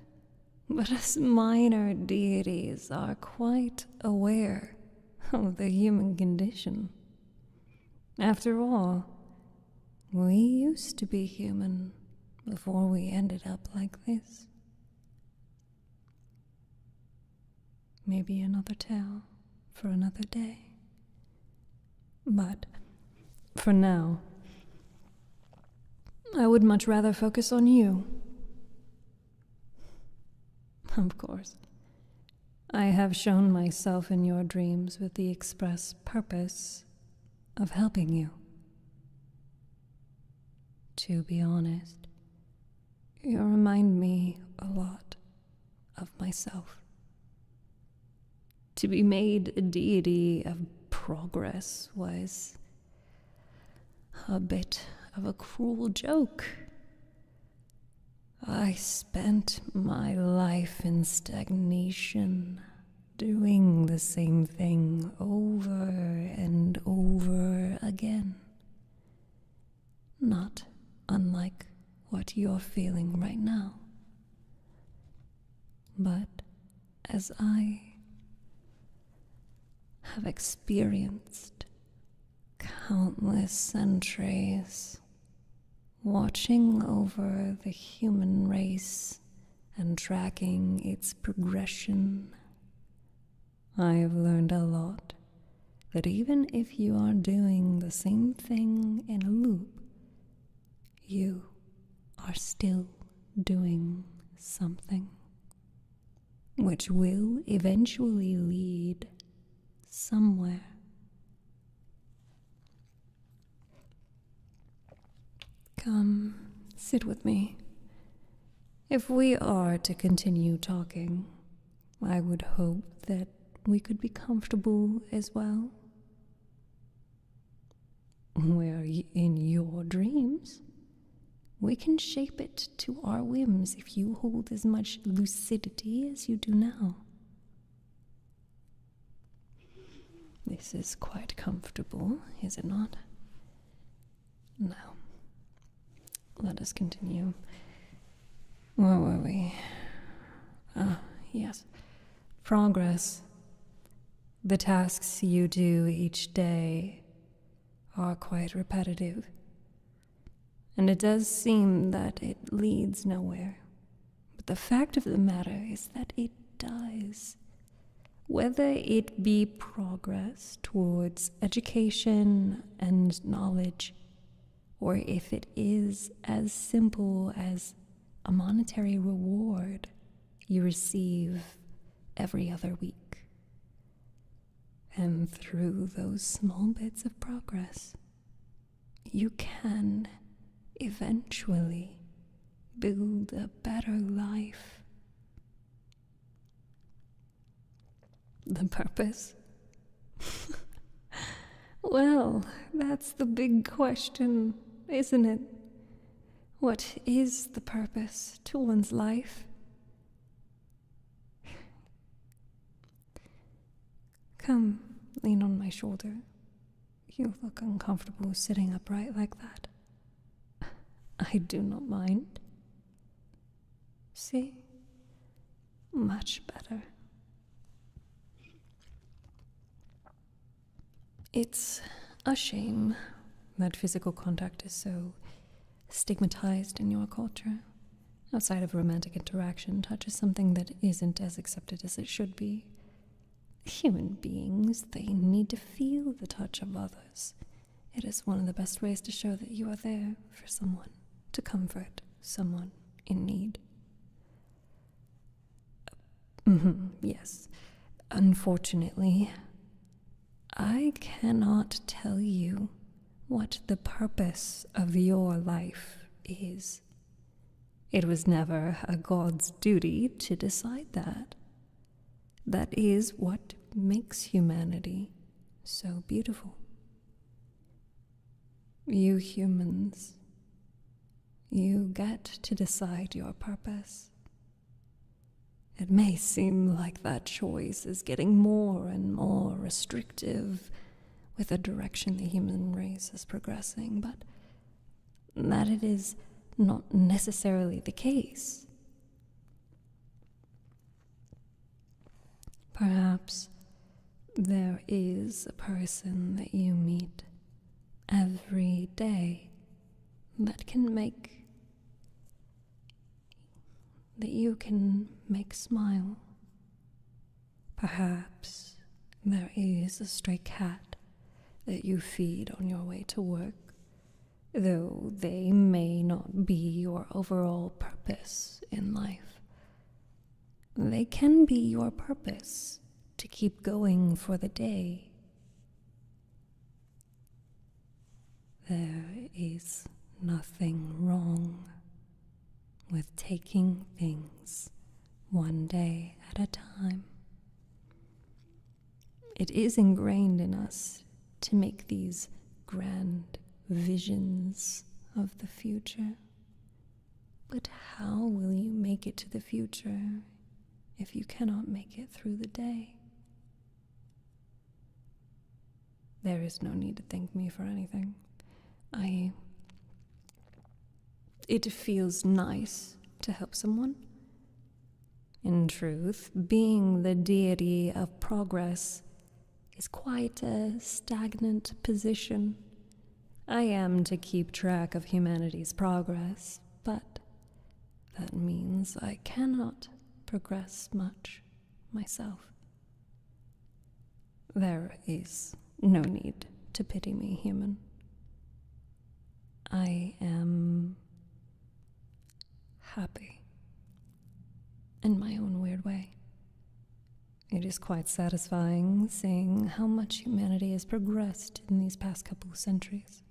but us minor deities are quite aware of the human condition. After all, we used to be human before we ended up like this. Maybe another tale for another day. But for now, I would much rather focus on you. Of course, I have shown myself in your dreams with the express purpose of helping you. To be honest, you remind me a lot of myself. To be made a deity of progress was a bit of a cruel joke. I spent my life in stagnation, doing the same thing over and over again. Not unlike what you're feeling right now. But as I have experienced countless centuries watching over the human race and tracking its progression, I have learned a lot, that even if you are doing the same thing in a loop, you are still doing something, which will eventually lead somewhere. Come, sit with me. If we are to continue talking, I would hope that we could be comfortable as well. We're in your dreams. We can shape it to our whims if you hold as much lucidity as you do now. This is quite comfortable, is it not? Now, let us continue. Where were we? Ah, yes. Progress. The tasks you do each day are quite repetitive. And it does seem that it leads nowhere. But the fact of the matter is that it does. Whether it be progress towards education and knowledge, or if it is as simple as a monetary reward you receive every other week. And through those small bits of progress, you can eventually build a better life. The purpose? Well, that's the big question, isn't it? What is the purpose to one's life? Come, lean on my shoulder. You look uncomfortable sitting upright like that. I do not mind. See? Much better. It's a shame that physical contact is so stigmatized in your culture. Outside of romantic interaction, touch is something that isn't as accepted as it should be. Human beings, they need to feel the touch of others. It is one of the best ways to show that you are there for someone, to comfort someone in need. Yes. Unfortunately, I cannot tell you what the purpose of your life is. It was never a god's duty to decide that. That is what makes humanity so beautiful. You humans, you get to decide your purpose. It may seem like that choice is getting more and more restrictive with the direction the human race is progressing, but that it is not necessarily the case. Perhaps there is a person that you meet every day that you can make smile. Perhaps there is a stray cat that you feed on your way to work, though they may not be your overall purpose in life. They can be your purpose to keep going for the day. There is nothing wrong with taking things one day at a time. It is ingrained in us to make these grand visions of the future. But how will you make it to the future if you cannot make it through the day? There is no need to thank me for anything. It feels nice to help someone. In truth, being the deity of progress is quite a stagnant position. I am to keep track of humanity's progress, but that means I cannot progress much myself. There is no need to pity me, human. I am happy in my own weird way. It is quite satisfying seeing how much humanity has progressed in these past couple of centuries.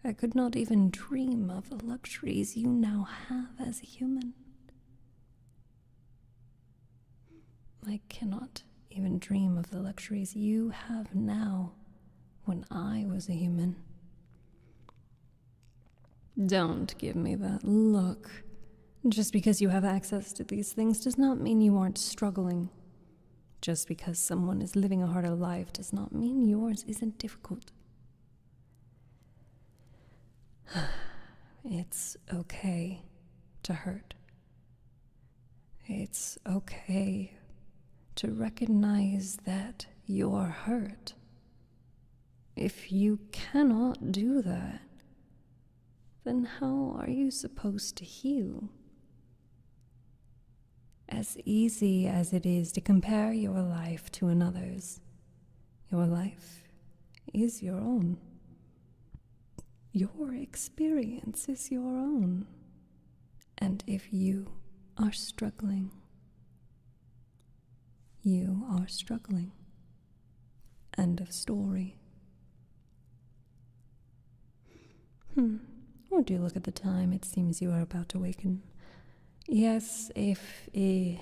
I could not even dream of the luxuries you now have as a human. I cannot even dream of the luxuries you have now when I was a human. Don't give me that look. Just because you have access to these things does not mean you aren't struggling. Just because someone is living a harder life does not mean yours isn't difficult. It's okay to hurt. It's okay to recognize that you're hurt. If you cannot do that, then how are you supposed to heal? As easy as it is to compare your life to another's, your life is your own. Your experience is your own. And if you are struggling, you are struggling. End of story. Would you look at the time? It seems you are about to waken. Yes, even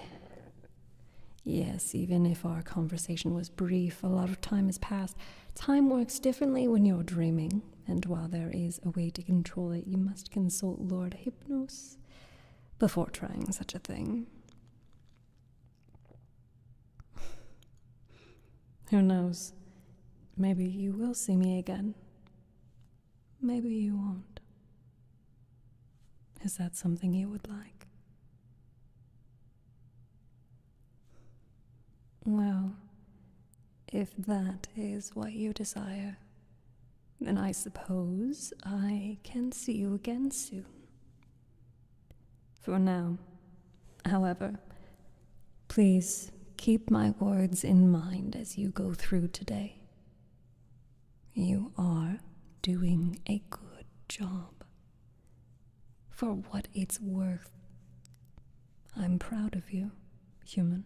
if our conversation was brief, a lot of time has passed. Time works differently when you're dreaming, and while there is a way to control it, you must consult Lord Hypnos before trying such a thing. Who knows? Maybe you will see me again. Maybe you won't. Is that something you would like? Well, if that is what you desire, then I suppose I can see you again soon. For now, however, please keep my words in mind as you go through today. You are doing a good job. For what it's worth, I'm proud of you, human.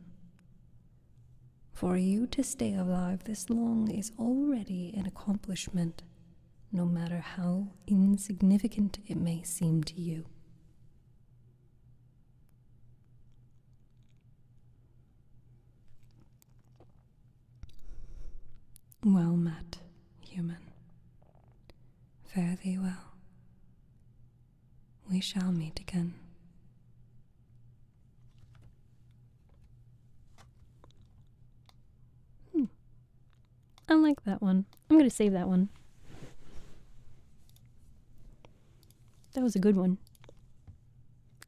For you to stay alive this long is already an accomplishment, no matter how insignificant it may seem to you. Well met, human. Fare thee well. We shall meet again. I like that one. I'm going to save that one. That was a good one.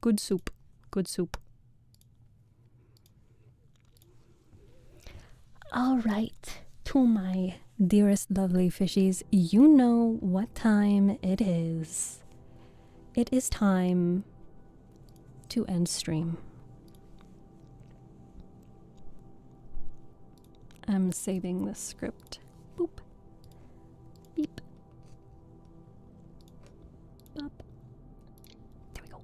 Good soup. Good soup. All right, to my dearest lovely fishies, you know what time it is. It is time to end stream. I'm saving this script. Boop. Beep. Bop. There we go.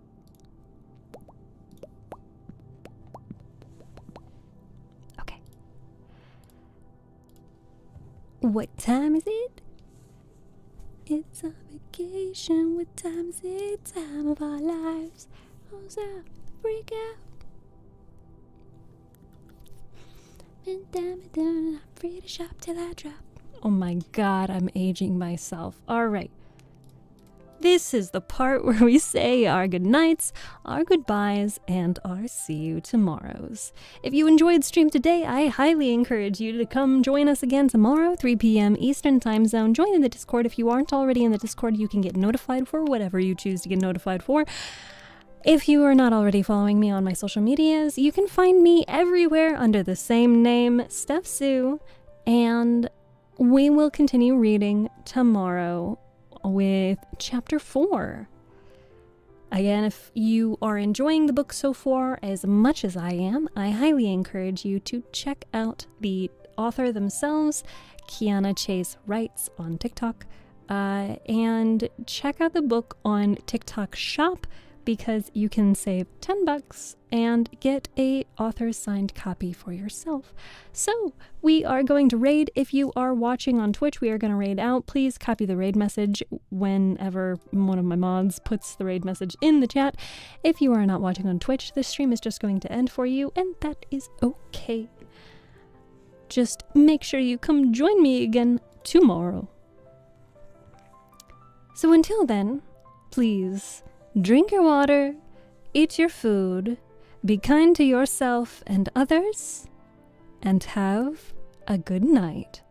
Okay. What time is it? It's our vacation. What time is it? Time of our lives. Close out. Freak out. I'm free to shop till I drop. Oh my god, I'm aging myself. Alright. This is the part where we say our goodnights, our goodbyes, and our see you tomorrows. If you enjoyed stream today, I highly encourage you to come join us again tomorrow, 3 p.m. Eastern Time Zone. Join in the Discord. If you aren't already in the Discord, you can get notified for whatever you choose to get notified for. If you are not already following me on my social medias, you can find me everywhere under the same name, StephTsu, and we will continue reading tomorrow with chapter 4. Again, if you are enjoying the book so far as much as I am, I highly encourage you to check out the author themselves, Kiana Chase Writes on TikTok, and check out the book on TikTok Shop, because you can save $10 and get a author's signed copy for yourself. So we are going to raid. If you are watching on Twitch, we are going to raid out. Please copy the raid message whenever one of my mods puts the raid message in the chat. If you are not watching on Twitch, this stream is just going to end for you, and that is okay. Just make sure you come join me again tomorrow. So until then, please drink your water, eat your food, be kind to yourself and others, and have a good night.